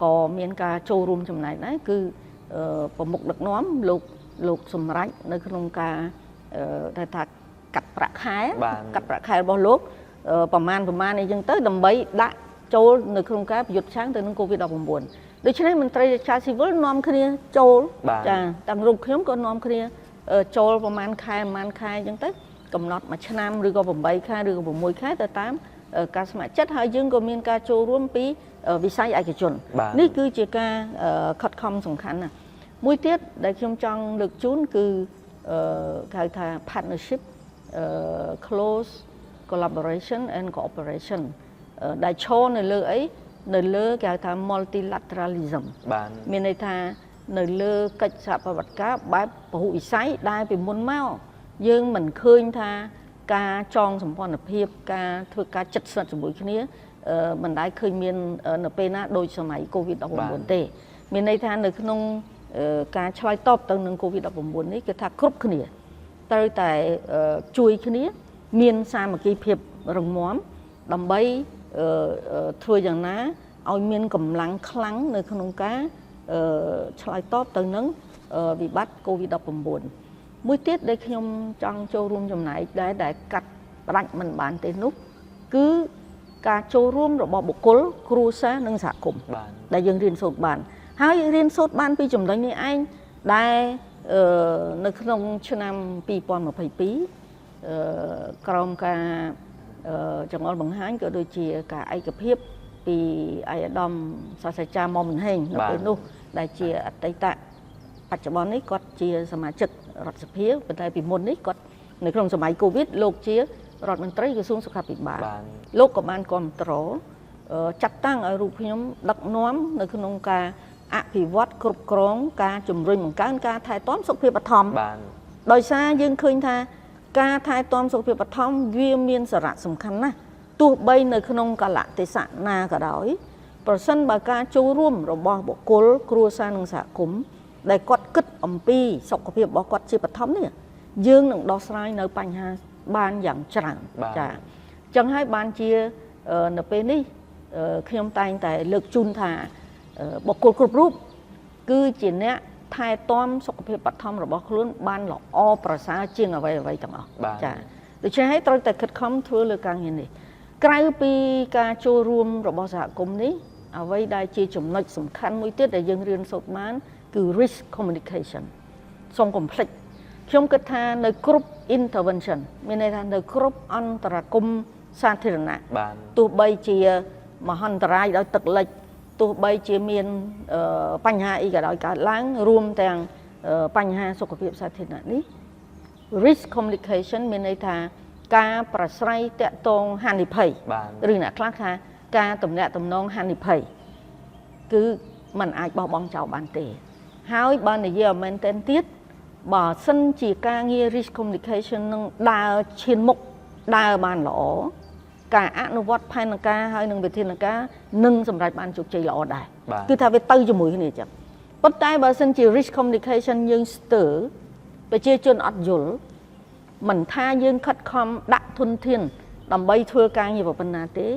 A: ក៏មានការចូលរួមចំណែកដែរគឺប្រមុខដឹកនាំលោកសម្រេចនៅក្នុងការថាកាត់ប្រាក់ខែរបស់លោកប្រមាណអីចឹងទៅដើម្បីដាក់ ចូលនៅក្នុងការប្រយុទ្ធឆាំងទៅនឹង COVID-19 ដូច្នេះមន្ត្រីរាជការស៊ីវិលនាំគ្នាចូលចាទាំងរូបខ្ញុំក៏នាំគ្នាចូលប្រហែលខែអញ្ចឹងទៅកំណត់មួយឆ្នាំឬក៏8ខែឬក៏6ខែទៅតាមការស្ម័គ្រចិត្តហើយយើងក៏មានការចូលរួមពីវិស័យឯកជននេះគឺជាការខិតខំសំខាន់ណាស់មួយទៀតដែលខ្ញុំចង់លើកជូនគឺគេហៅថា partnership close collaboration and cooperation ដែលឈរនៅលើអីនៅលើគេហៅថា multilateralism មានន័យថានៅលើកិច្ចសហប្រតិបត្តិការបែបពហុវិស័យដែលពីមុនមកយើងមិនឃើញថាការចងសម្ព័ន្ធភាពការធ្វើការជិតស្និទ្ធជាមួយគ្នាមិនដែលឃើញមាននៅពេលណាដូចសម័យ COVID-19 ទេមានន័យថានៅក្នុងការឆ្លើយតបទៅនឹង COVID-19 នេះគឺថាគ្រប់គ្នាត្រូវតែជួយគ្នាមានសាមគ្គីភាពរឹងមាំដើម្បីធ្វើយ៉ាងណាឲ្យមានកម្លាំងខ្លាំងនៅក្នុងការឆ្លើយតបទៅនឹងវិបត្តិ COVID-19 មួយទៀតដែលខ្ញុំចង់ចូលរួមចំណែកដែលកាត់ផ្ដាច់មិនបានទេនោះគឺការចូលរួមរបស់បុគ្គលគ្រួសារនិងសហគមន៍ដែលយើងរៀនសូត្របានហើយរៀនសូត្របានពីចំណុចនេះឯងដែលនៅក្នុងឆ្នាំ2022ក្រោមការចង្អុលបង្ហាញក៏ដូចជាការឯកភាពពីឯកឧត្តមសាស្ត្រាចារ្យមុំហេងនៅពេលនោះដែលជាអតីតបច្ចុប្បន្ននេះគាត់ជាសមាជិករដ្ឋសភាប៉ុន្តែពីមុននេះគាត់នៅក្នុងសម័យកូវីដលោកជារដ្ឋមន្ត្រីក្រសួងសុខាភិបាលលោកក៏បានគ្រប់គ្រងចាត់តាំងឲ្យរូបខ្ញុំដឹកនាំនៅក្នុងការអភិវឌ្ឍគ្រប់គ្រងការជំរុញបង្កើនការថែទាំសុខភាពបឋមដោយសារយើងឃើញថាការថែទាំសុខភាពបឋមវាមានសារៈសំខាន់ណាស់ទោះបីនៅក្នុងកលៈទេសៈណាក៏ដោយប្រសិនបើការចូលរួមរបស់បុគ្គលគ្រួសារនិងសហគមន៍ដែលគាត់គិតអំពីសុខភាពរបស់គាត់ជាបឋមនេះយើងនឹងដោះស្រាយនៅបញ្ហាបានយ៉ាងច្រើនចា៎អញ្ចឹងហើយបានជានៅពេលនេះខ្ញុំតែងតែលើកជូនថាបុគ្គលគ្រប់រូបគឺជាអ្នកថែទាំសុខភាពបឋមរបស់ខ្លួនបានល្អប្រសើរជាងអ្វីទាំងអស់ចា៎ដូច្នេះហើយត្រូវតែខិតខំធ្វើលើការងារនេះក្រៅពីការចូលរួមរបស់សហគមន៍នេះអ្វីដែលជាចំណុចសំខាន់មួយទៀតដែលយើងរៀនសូត្របានគឺ risk communication សូមកុំភ្លេចខ្ញុំគិតថានៅគ្រប់ intervention មានន័យថានៅគ្រប់អន្តរាគមន៍សាធារណៈទោះបីជាមហន្តរាយដោយទឹកលិចទោះបីជាមានបញ្ហាអីក៏ដោយកើតឡើងរួមទាំងបញ្ហាសុខភាពសាធារណៈនេះ risk communication មានន័យថាការប្រស្រ័យតាក់ទងហានិភ័យឬអ្នកខ្លះថាការទំនាក់ទំនងហានិភ័យគឺมันអាចបោះបង់ចោលបានទេហើយបើនិយាយឲ្យមែនទែនទៀតបើសិនជាការងារ risk communication នឹងដើរឈានមុខដើរបានល្អការអនុវត្តផែនការហើយនឹងវិធានការនឹងសម្រេចបានជោគជ័យល្អដែរគឺថាវាទៅជាមួយគ្នាចឹងប៉ុន្តែបើសិនជា risk communication យើងស្ទើរប្រជាជនអត់យល់មិនថាយើងខិតខំដាក់ធនធានដើម្បីធ្វើការងារប៉ុណ្ណាទេ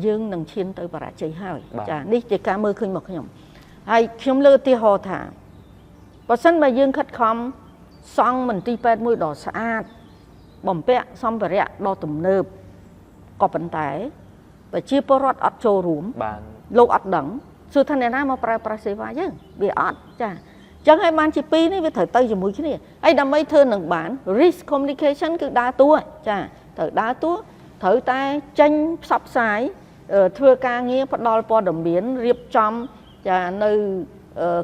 A: យើងនឹងឈានទៅបរាជ័យហើយចានេះជាការមើលឃើញរបស់ខ្ញុំហើយខ្ញុំលើកឧទាហរណ៍ថាបើសិនបើយើងខិតខំសង់មន្ទីរពេទ្យមួយដ៏ស្អាតបំពាក់សម្ភារៈដ៏ទំនើបក៏ប៉ុន្តែប្រជាពលរដ្ឋអត់ចូលរួមលោកអត់ដឹងសួរថាអ្នកណាមកប្រើប្រាស់សេវាយើងវាអត់ចាអញ្ចឹងហើយបានជាពីរនេះវាត្រូវទៅជាមួយគ្នាហើយដើម្បីធ្វើនឹងបាន risk communication គឺដើរតួចាត្រូវដើរតួត្រូវតែចេញផ្សព្វផ្សាយធ្វើការងារផ្ដល់ព័ត៌មានរៀបចំចានៅ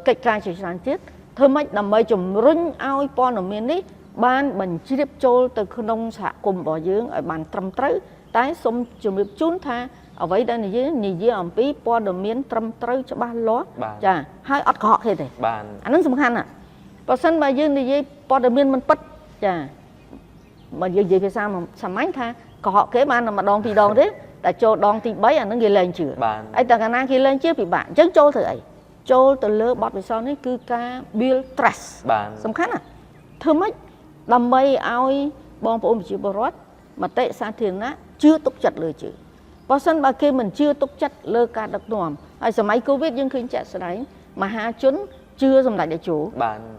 A: កិច្ចការជាច្រើនទៀតធ្វើម៉េចដើម្បីជំរុញឲ្យព័ត៌មាននេះបានបញ្ជ្រាបចូលទៅក្នុងសហគមន៍របស់យើងឲ្យបានត្រឹមត្រូវតែសូមជម្រាបជូនថាអ្វីដែលនិយាយអំពីព័ត៌មានត្រឹមត្រូវច្បាស់លាស់ចាហើយអត់កុហកទេអានឹងសំខាន់ណាស់បើសិនបើយើងនិយាយព័ត៌មានមិនពិតចាបើយើងនិយាយភាសាសាមញ្ញថាកុហកគេបានតែម្ដងពីរដងទេតែចូលដងទី3អានឹងគេលែងជឿហើយតែកាលណាគេលែងជឿពិបាកអញ្ចឹងចូលធ្វើអីចូលទៅលើបទពិសោធន៍នេះគឺការ build trust សំខាន់ណាស់ធ្វើម៉េចដើម្បីឲ្យបងប្អូនប្រជាពលរដ្ឋមតិសាធារណៈជឿទុកចិត្តលើជឿបើសិនបើគេមិនជឿទុកចិត្តលើការដឹកនាំហើយសម័យកូវីដយើងឃើញជាក់ស្ដែងមហាជនជឿសម្ដេចតេជោ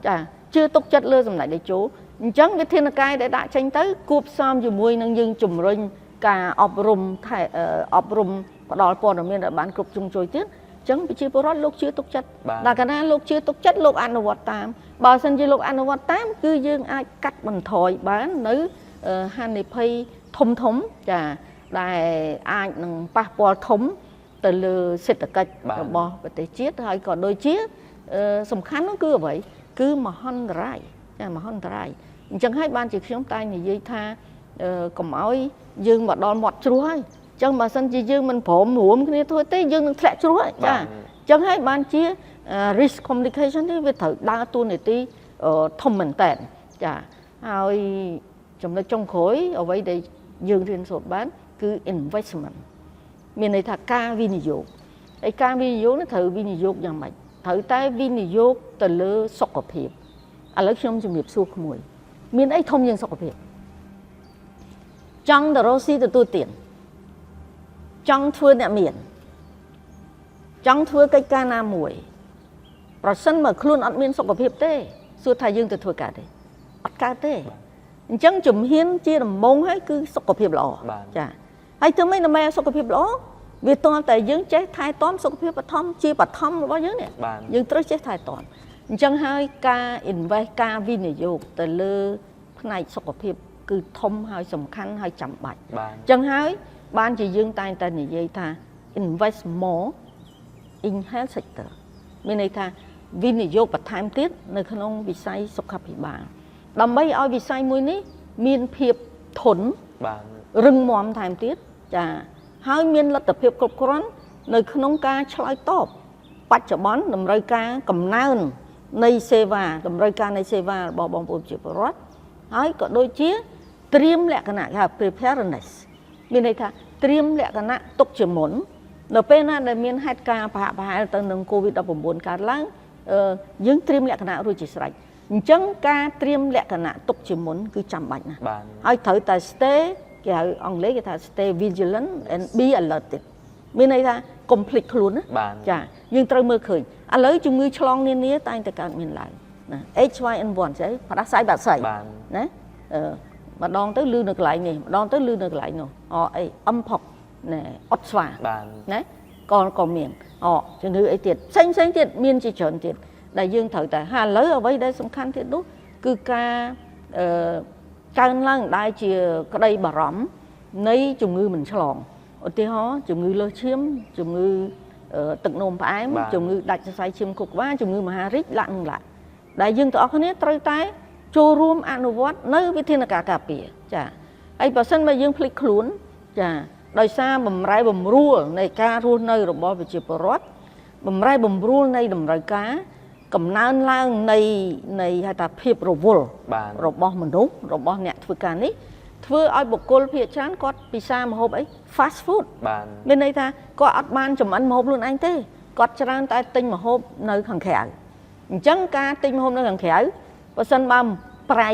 A: ចាជឿទុកចិត្តលើសម្ដេចតេជោអញ្ចឹងវិធានការដែលដាក់ចេញទៅគួបផ្សំជាមួយនឹងយើងជំរុញការអប់រំ ផ្ដល់ព័ត៌មានឲ្យបានគ្រប់ជ្រុងជ្រោយទៀតអញ្ចឹងប្រជាពលរដ្ឋលោកជឿទុកចិត្តដល់កាលណាលោកជឿទុកចិត្តលោកអនុវត្តតាមបើមិនជាលោកអនុវត្តតាមគឺយើងអាចកាត់បន្ថយបាននៅហានិភ័យធំចាដែលអាចនឹងប៉ះពាល់ធំទៅលើសេដ្ឋកិច្ចរបស់ប្រទេសជាតិហើយក៏ដូចជាសំខាន់នោះគឺអ្វីគឺមហន្តរាយចាមហន្តរាយអញ្ចឹងហើយបានជាខ្ញុំតែនិយាយថាកុំឲ្យយើងមកដល់មាត់ជ្រោះហើយអញ្ចឹងបើសិនជាយើងមិនព្រមរួមគ្នាធ្វើទេយើងនឹងធ្លាក់ជ្រោះហើយចាអញ្ចឹងហើយបានជា risk communication នេះវាត្រូវដើរតួនាទីធំមែនតើចាហើយចំណុចចុងក្រោយអ្វីដែលយើងរៀនសូត្របានគឺ investment មានន័យថាការវិនិយោគហើយការវិនិយោគនេះត្រូវវិនិយោគយ៉ាងម៉េចត្រូវតែវិនិយោគទៅលើសុខភាពឥឡូវខ្ញុំជំរាបសួរក្មួយមានអីធំជាងសុខភាពចង់ទៅរកស៊ីទទួលទានចង់ធ្វើអ្នកមានចង់ធ្វើកិច្ចការណាមួយប្រសិនបើខ្លួនអត់មានសុខភាពទេសួរថាយើងទៅធ្វើកើតទេអត់កើតទេអញ្ចឹងជំហានជាដំបូងហើយគឺសុខភាពល្អចាហើយធ្វើម៉េចដើម្បីឲ្យសុខភាពល្អវាតតែយើងចេះថែទាំសុខភាពបឋមជាបឋមរបស់យើងនេះយើងត្រូវចេះថែទាំអញ្ចឹងហើយការ invest ការវិនិយោគទៅលើផ្នែកសុខភាពគឺធំហើយសំខាន់ហើយចាំបាច់អញ្ចឹងហើយបានជាយើងតែងតែនិយាយថា invest more in health sector មានន័យថាវិនិយោគបន្ថែមទៀតនៅក្នុងវិស័យសុខាភិបាលដើម្បីឲ្យវិស័យមួយនេះមានភាពធន់រឹងមាំថែមទៀតចាហើយមានលទ្ធភាពគ្រប់គ្រាន់នៅក្នុងការឆ្លើយតប បច្ចុប្បន្នតម្រូវការកំណើននៃសេវាតម្រូវការនៃសេវារបស់បងប្អូនប្រជាពលរដ្ឋហើយក៏ដូចជាត្រៀមលក្ខណៈគេហៅ preparedness មានន័យថាត្រៀមលក្ខណៈទុកជាមុននៅពេលណាដែលមានហេតុការណ៍ប្រហាក់ប្រហែលទៅនឹង COVID-19 កើតឡើងយើងត្រៀមលក្ខណៈរួចជាស្រេចអញ្ចឹងការត្រៀមលក្ខណៈទុកជាមុនគឺចាំបាច់ណាស់ហើយត្រូវតែ stay គេហៅអង់គ្លេសគេថា stay vigilant and be alerted មានន័យថាកុំភ្លេចខ្លួនណាចាយើងត្រូវមើលឃើញឥឡូវជំងឺឆ្លងនានាតែងតែកើតមានឡើងណា H1N1 ស្អីផ្ដាសាយបាក់សៃណាម្ដងទៅលឺនៅកន្លែងនេះម្ដងទៅលឺនៅកន្លែងនោះអីអំផុកណែអត់ស្វាណាក៏មានជំងឺអីទៀតផ្សេងទៀតមានជាច្រើនទៀតដែលយើងត្រូវតែឥឡូវអ្វីដែលសំខាន់ទៀតនោះគឺការកើនឡើងដែលជាក្តីបារម្ភនៃជំងឺមិនឆ្លងឧទាហរណ៍ជំងឺលើសឈាមជំងឺទឹកនោមផ្អែមជំងឺដាច់សរសៃឈាមខួរក្បាលជំងឺមហារីកលាក់ដែលយើងទាំងអស់គ្នាត្រូវតែចូលរួមអនុវត្តនៅវិធានការការពារចាហើយបើសិនបើយើងភ្លេចខ្លួនចាដោយសារបំរែបំរួលនៃការរស់នៅរបស់ប្រជាពលរដ្ឋបំរែបំរួលនៃតម្រូវការកំណើនឡើងនៃហៅថាភាពរវល់របស់មនុស្សរបស់អ្នកធ្វើការនេះធ្វើឲ្យបុគ្គលភាគច្រើនគាត់ពិសាម្ហូបអី fast food មានន័យថាគាត់អត់បានចម្អិនម្ហូបខ្លួនឯងទេគាត់ច្រើនតែទិញម្ហូបនៅខាងក្រៅអញ្ចឹងការទិញម្ហូបនៅខាងក្រៅបើសិនបើប្រៃ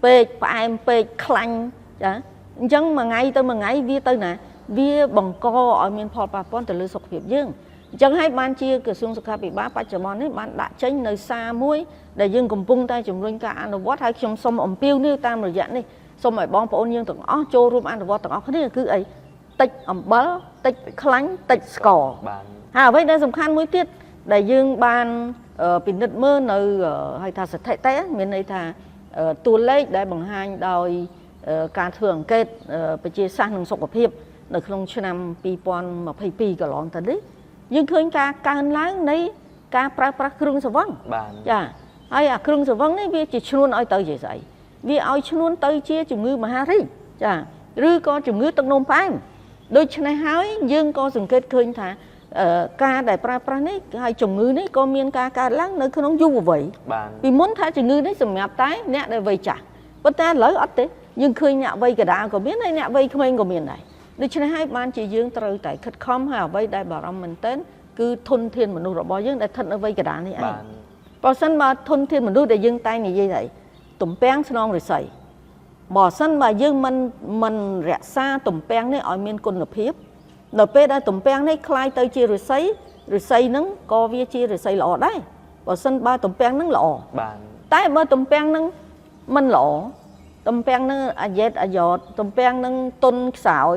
A: ពេកផ្អែមពេកខ្លាញ់ចាអញ្ចឹងមួយថ្ងៃទៅមួយថ្ងៃវាទៅណាវាបង្កឲ្យមានផលប៉ះពាល់ទៅលើសុខភាពយើងអញ្ចឹងហើយបានជាក្រសួងសុខាភិបាលបច្ចុប្បន្ននេះបានដាក់ចេញនៅសារមួយដែលយើងកំពុងតែជំរុញការអនុវត្តហើយខ្ញុំសូមអំពាវនាវតាមរយៈនេះសូមឲ្យបងប្អូនយើងទាំងអស់ចូលរួមអនុវត្តទាំងអស់គ្នាគឺអីតិចអំបិលតិចខ្លាញ់តិចស្ករហើយអ្វីដែលសំខាន់មួយទៀតដែលយើងបានពិនិត្យមើលនៅហៅថាស្ថិតិមានន័យថាតួលេខដែលបង្ហាញដោយការធ្វើអង្កេតប្រជាសាស្ត្រនិងសុខភាពនៅក្នុងឆ្នាំ2022កន្លងទៅនេះយើងឃើញការកើនឡើងនៃការប្រើប្រាស់គ្រឿងស្រវឹងចាហើយអាគ្រឿងស្រវឹងនេះវាជាឈ្នួនឲ្យទៅជាស្អីវាឲ្យឈ្នួនទៅជាជំងឺមហារីកចាឬក៏ជំងឺទឹកនោមផ្អែមដូច្នេះហើយយើងក៏សង្កេតឃើញថាការដែលប្រើប្រាស់នេះហើយជំងឺនេះក៏មានការកើតឡើងនៅក្នុងយុវវ័យពីមុនថាជំងឺនេះសម្រាប់តែអ្នកដែលវ័យចាស់ប៉ុន្តែឥឡូវអត់ទេយើងឃើញអ្នកវ័យកណ្ដាលក៏មានហើយអ្នកវ័យក្មេងក៏មានដែរដូច្នេះហើយបានជាយើងត្រូវតែខិតខំហើយអ្វីដែលបារម្ភមែនទែនគឺធនធានមនុស្សរបស់យើងដែលស្ថិតនៅវ័យកណ្ដាលនេះឯងបើសិនបើធនធានមនុស្សដែលយើងតែងនិយាយថាទំពាំងស្នងរិស័យបើសិនបើយើងមិនរក្សាទំពាំងនេះឲ្យមានគុណភាពនៅពេលដែលទំពាំងនេះคล้ายទៅជារិស័យហ្នឹងក៏វាជារិស័យល្អដែរបើសិនបើទំពាំងហ្នឹងល្អតែបើទំពាំងហ្នឹងមិនល្អទំពាំងហ្នឹងអាយ៉េតអាយ៉តទំពាំងហ្នឹងទុនខ្សោយ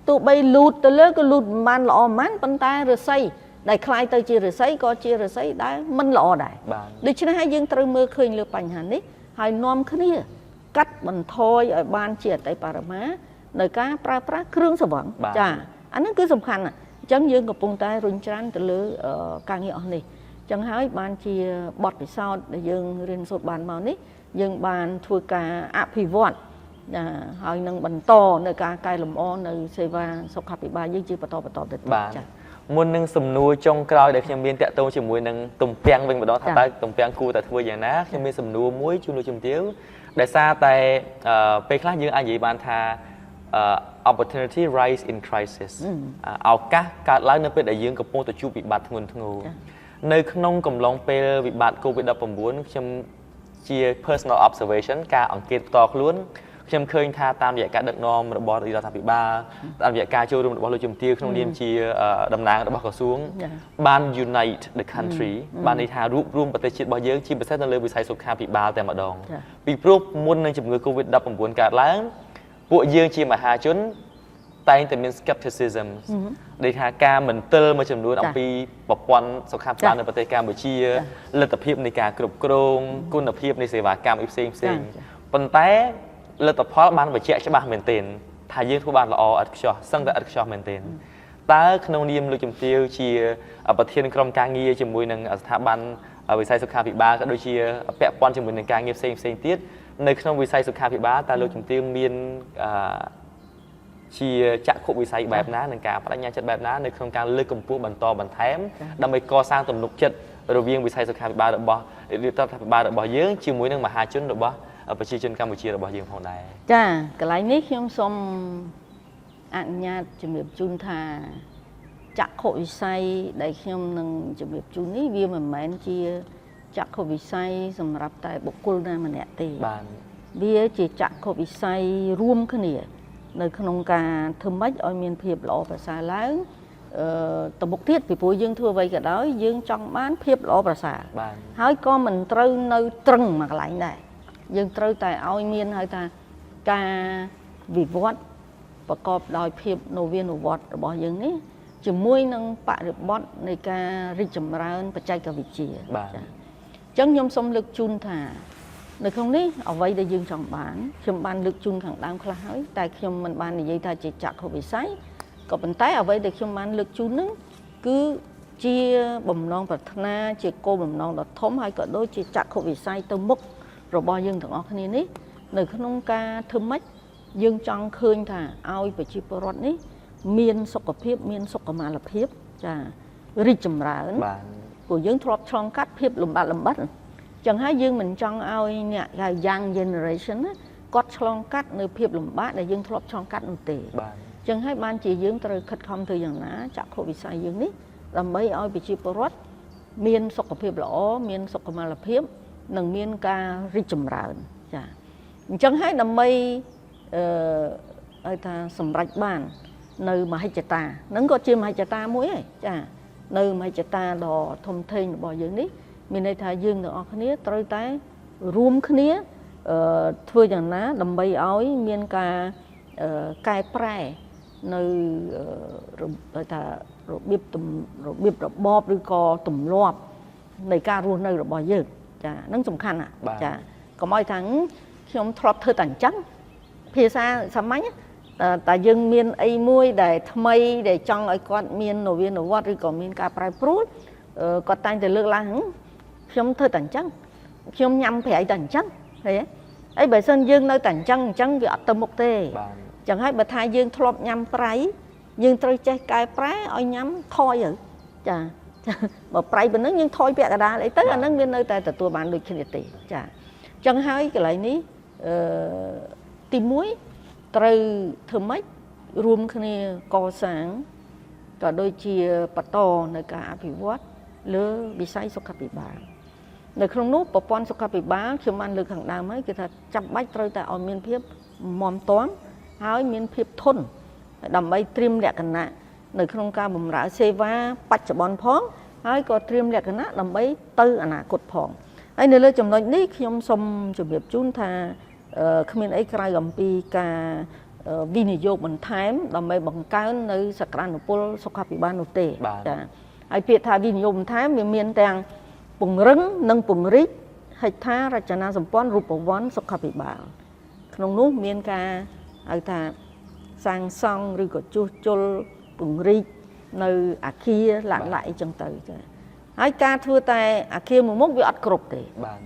A: tụ bay lụt từ lớn cái lụt man lọ mán bàn tay rồi xây đại khai tới chia rồi xây có chia rồi xây đã mình lọ đại đi trên hai dương từ mưa khơi lừa bành hẳn đấy hai nom khơi này cắt bằng thôi ở ban chia tại Parama nơi cá pra pra kêu sờ vẩn chà anh nó cứ sầm khăn à chẳng dươngกับปงtay run trán từ lứa càng nhọ này chẳng hái ban chia bọtไปsau để dương riêng sốt bàn màu nít dương bàn thui cả áp phi vọtហើយនឹងបន្តនៅការកែលម្អនៅសេវាសុខាភិបាលយើងជាបន្តទៅទៀតចា៎
B: មុននឹងសំណួរចុងក្រោយដែលខ្ញុំមានតាក់ទងជាមួយនឹងទំពាំងវិញម្ដងថាតើទំពាំងគួរតែធ្វើយ៉ាងណាខ្ញុំមានសំណួរមួយជូនលោកជំទាវដែលសារតែពេលខ្លះយើងអាចនិយាយបានថា opportunity rise in crisis ឱកាសកើតឡើងនៅពេលដែលយើងកំពុងតែជួបវិបត្តិធ្ងន់ធ្ងរនៅក្នុងកំឡុងពេលវិបត្តិ COVID-19 ខ្ញុំជា personal observation ការអង្កេតផ្ទាល់ខ្លួនខ្ញុំឃើញថាតាមរយៈការដឹកនាំរបស់រដ្ឋាភិបាលតាមរយៈការចូលរួមរបស់លោកជំទាវក្នុងនាមជាតំណាងរបស់ក្រសួងបាន unite the country បានន័យថារួបរวมប្រទេសជាតិរបស់យើងជាពិសេសនៅលើវិស័យសុខាភិបាលតែម្ដងពីព្រោះមុននឹងជំងឺ COVID-19 កើតឡើងពួកយើងជាមហាជនតែងតែមាន skepticism ដែលថាការមិនទិលមួយចំនួនអំពីប្រព័ន្ធសុខាភិបាលនៅប្រទេសកម្ពុជាលទ្ធភាពនៃការគ្រប់គ្រងគុណភាពនៃសេវាកម្មផ្សេងប៉ុន្តែលទ្ធផលបានបញ្ជាក់ច្បាស់មែនទែនថាយើងធ្វើបានល្អឥតខ្ចោះសឹងតែឥតខ្ចោះមែនទែនតើក្នុងនាមលោកជំទាវជាប្រធានក្រុមការងារជាមួយនឹងស្ថាប័នវិស័យសុខាភិបាលក៏ដូចជាពាក់ព័ន្ធជាមួយនឹងការងារផ្សេងទៀតនៅក្នុងវិស័យសុខាភិបាលតើលោកជំទាវមានជាចក្ខុវិស័យបែបណានិងការបដិញ្ញាចិត្តបែបណានៅក្នុងការលើកកម្ពស់បន្តបន្ថែមដើម្បីកសាងទំនុកចិត្តរវាងវិស័យសុខាភិបាលរបស់រដ្ឋាភិបាលរបស់យើងជាមួយនឹងមហាជនរបស់ប្រជាជនកម្ពុជារបស់យើងផងដែរ
A: ចាកន្លែងនេះខ្ញុំសូមអនុញ្ញាតជំរាបជូនថាចក្ខុវិស័យដែលខ្ញុំនឹងជំរាបជូននេះវាមិនមែនជាចក្ខុវិស័យសម្រាប់តែបុគ្គលណាម្នាក់ទេ
B: បាទ
A: វាជាចក្ខុវិស័យរួមគ្នានៅក្នុងការធ្វើម៉េចឲ្យមានភាពល្អប្រសើរឡើងទៅមុខទៀតពីព្រោះយើងធ្វើអ្វីក៏ដោយយើងចង់បានភាពល្អប្រសើរហើយក៏មិនត្រូវនៅត្រឹងមួយកន្លែងដែរយើងត្រូវតែឲ្យមានហៅថាការវិវត្តប្រកបដោយភាពនវានុវត្តរបស់យើងនេះជាមួយនឹងបរិបទនៃការរីកចម្រើនបច្ចេកវិទ្យា
B: បាទ
A: អញ្ចឹងខ្ញុំសូមលើកជូនថានៅក្នុងនេះអ្វីដែលយើងចង់បានខ្ញុំបានលើកជូនខាងដើមខ្លះហើយតែខ្ញុំមិនបាននិយាយថាជាចក្ខុវិស័យក៏ប៉ុន្តែអ្វីដែលខ្ញុំបានលើកជូននឹងគឺជាបំណងប្រាថ្នាជាគោលបំណងដ៏ធំហើយក៏ដូចជាចក្ខុវិស័យទៅមុខរបស់យើងទាំងអស់គ្នានេះនៅក្នុងការធ្វើម៉េចយើងចង់ឃើញថាឲ្យប្រជាពលរដ្ឋនេះមានសុខភាពមានសុខុមាលភាពចារីកចម្រើន
B: បាទ
A: ព្រោះយើងធ្លាប់ឆ្លងកាត់ភាពលំបាកលំបិនចឹងហើយយើងមិនចង់ឲ្យអ្នកហៅ young generation គាត់ឆ្លងកាត់នៅភាពលំបាកដែលយើងធ្លាប់ឆ្លងកាត់នោះទេ
B: បាទ
A: ចឹងហើយបានជាយើងត្រូវខិតខំធ្វើយ៉ាងណាចក្ខុវិស័យយើងនេះដើម្បីឲ្យប្រជាពលរដ្ឋមានសុខភាពល្អមានសុខុមាលភាពនិងមានការរីកចម្រើនចាអញ្ចឹងហើយដើម្បីឲ្យថាសម្រេចបាននៅមហិច្ឆតានឹងក៏ជាមហិច្ឆតាមួយហើយចានៅមហិច្ឆតាដ៏ធំធេងរបស់យើងនេះមានន័យថាយើងទាំងអស់គ្នាត្រូវតែរួមគ្នាធ្វើយ៉ាងណាដើម្បីឲ្យមានការកែប្រែនៅថារបៀបរបបឬក៏ទម្លាប់នៃការរស់នៅរបស់យើងចាហ្នឹងសំខាន់ណាចាកុំឲ្យថាខ្ញុំធ្លាប់ធ្វើតែអញ្ចឹងភាសាសាមញ្ញតែយើងមានអីមួយដែលថ្មីដែលចង់ឲ្យគាត់មាននវានុវត្តន៍ឬក៏មានការប្រែប្រួលគាត់តែងតែលើកឡើងខ្ញុំធ្វើតែអញ្ចឹងខ្ញុំញ៉ាំប្រៃតែអញ្ចឹងឃើញទេអីបើសិនយើងនៅតែអញ្ចឹងវាអត់ទៅមុខទេចឹងហើយបើថាយើងធ្លាប់ញ៉ាំប្រៃយើងត្រូវចេះកែប្រែឲ្យញ៉ាំថយទៅចាបើប្រៃប៉ុណ្ណឹងយើងថយពាក់កណ្ដាលអីទៅអាហ្នឹងវានៅតែទទួលបានដូចគ្នាទេចាចឹងហើយកន្លែងនេះទី1ត្រូវធ្វើម៉េចរួមគ្នាកសាងក៏ដូចជាបន្តនៅការអភិវឌ្ឍលើវិស័យសុខាភិបាលនៅក្នុងនោះប្រព័ន្ធសុខាភិបាលខ្ញុំបានលើកខាងដើមហើយគឺថាចាំបាច់ត្រូវតែឲ្យមានភាពមាំទាំហើយមានភាពធន់ដើម្បីត្រៀមលក្ខណៈនៅក្នុងការបម្រើសេវាបច្ចុប្បន្នផងហើយក៏ត្រៀមលក្ខណៈដើម្បីទៅអនាគតផងហើយនៅលើចំណុចនេះខ្ញុំសូមជម្រាបជូនថាគ្មានអីក្រៅអំពីការ វិនិយោគបន្ថែមដើម្បីបង្កើននៅសក្តានុពលសុខាភិបាលនោះទេចាហើយពាក្យថាវិនិយោគបន្ថែមវាមានទាំងពង្រឹងនិងពង្រីកហេដ្ឋារចនាសម្ព័ន្ធរូបវន្តសុខាភិបាលក្នុងនោះមានការហៅថាសាងសង់ឬក៏ជួសជុលពង្រីកនៅអាគារឡាក់អីចឹងទៅចាហើយការធ្វើតែអាគារមួយមុខវាអត់គ្រប់ទេ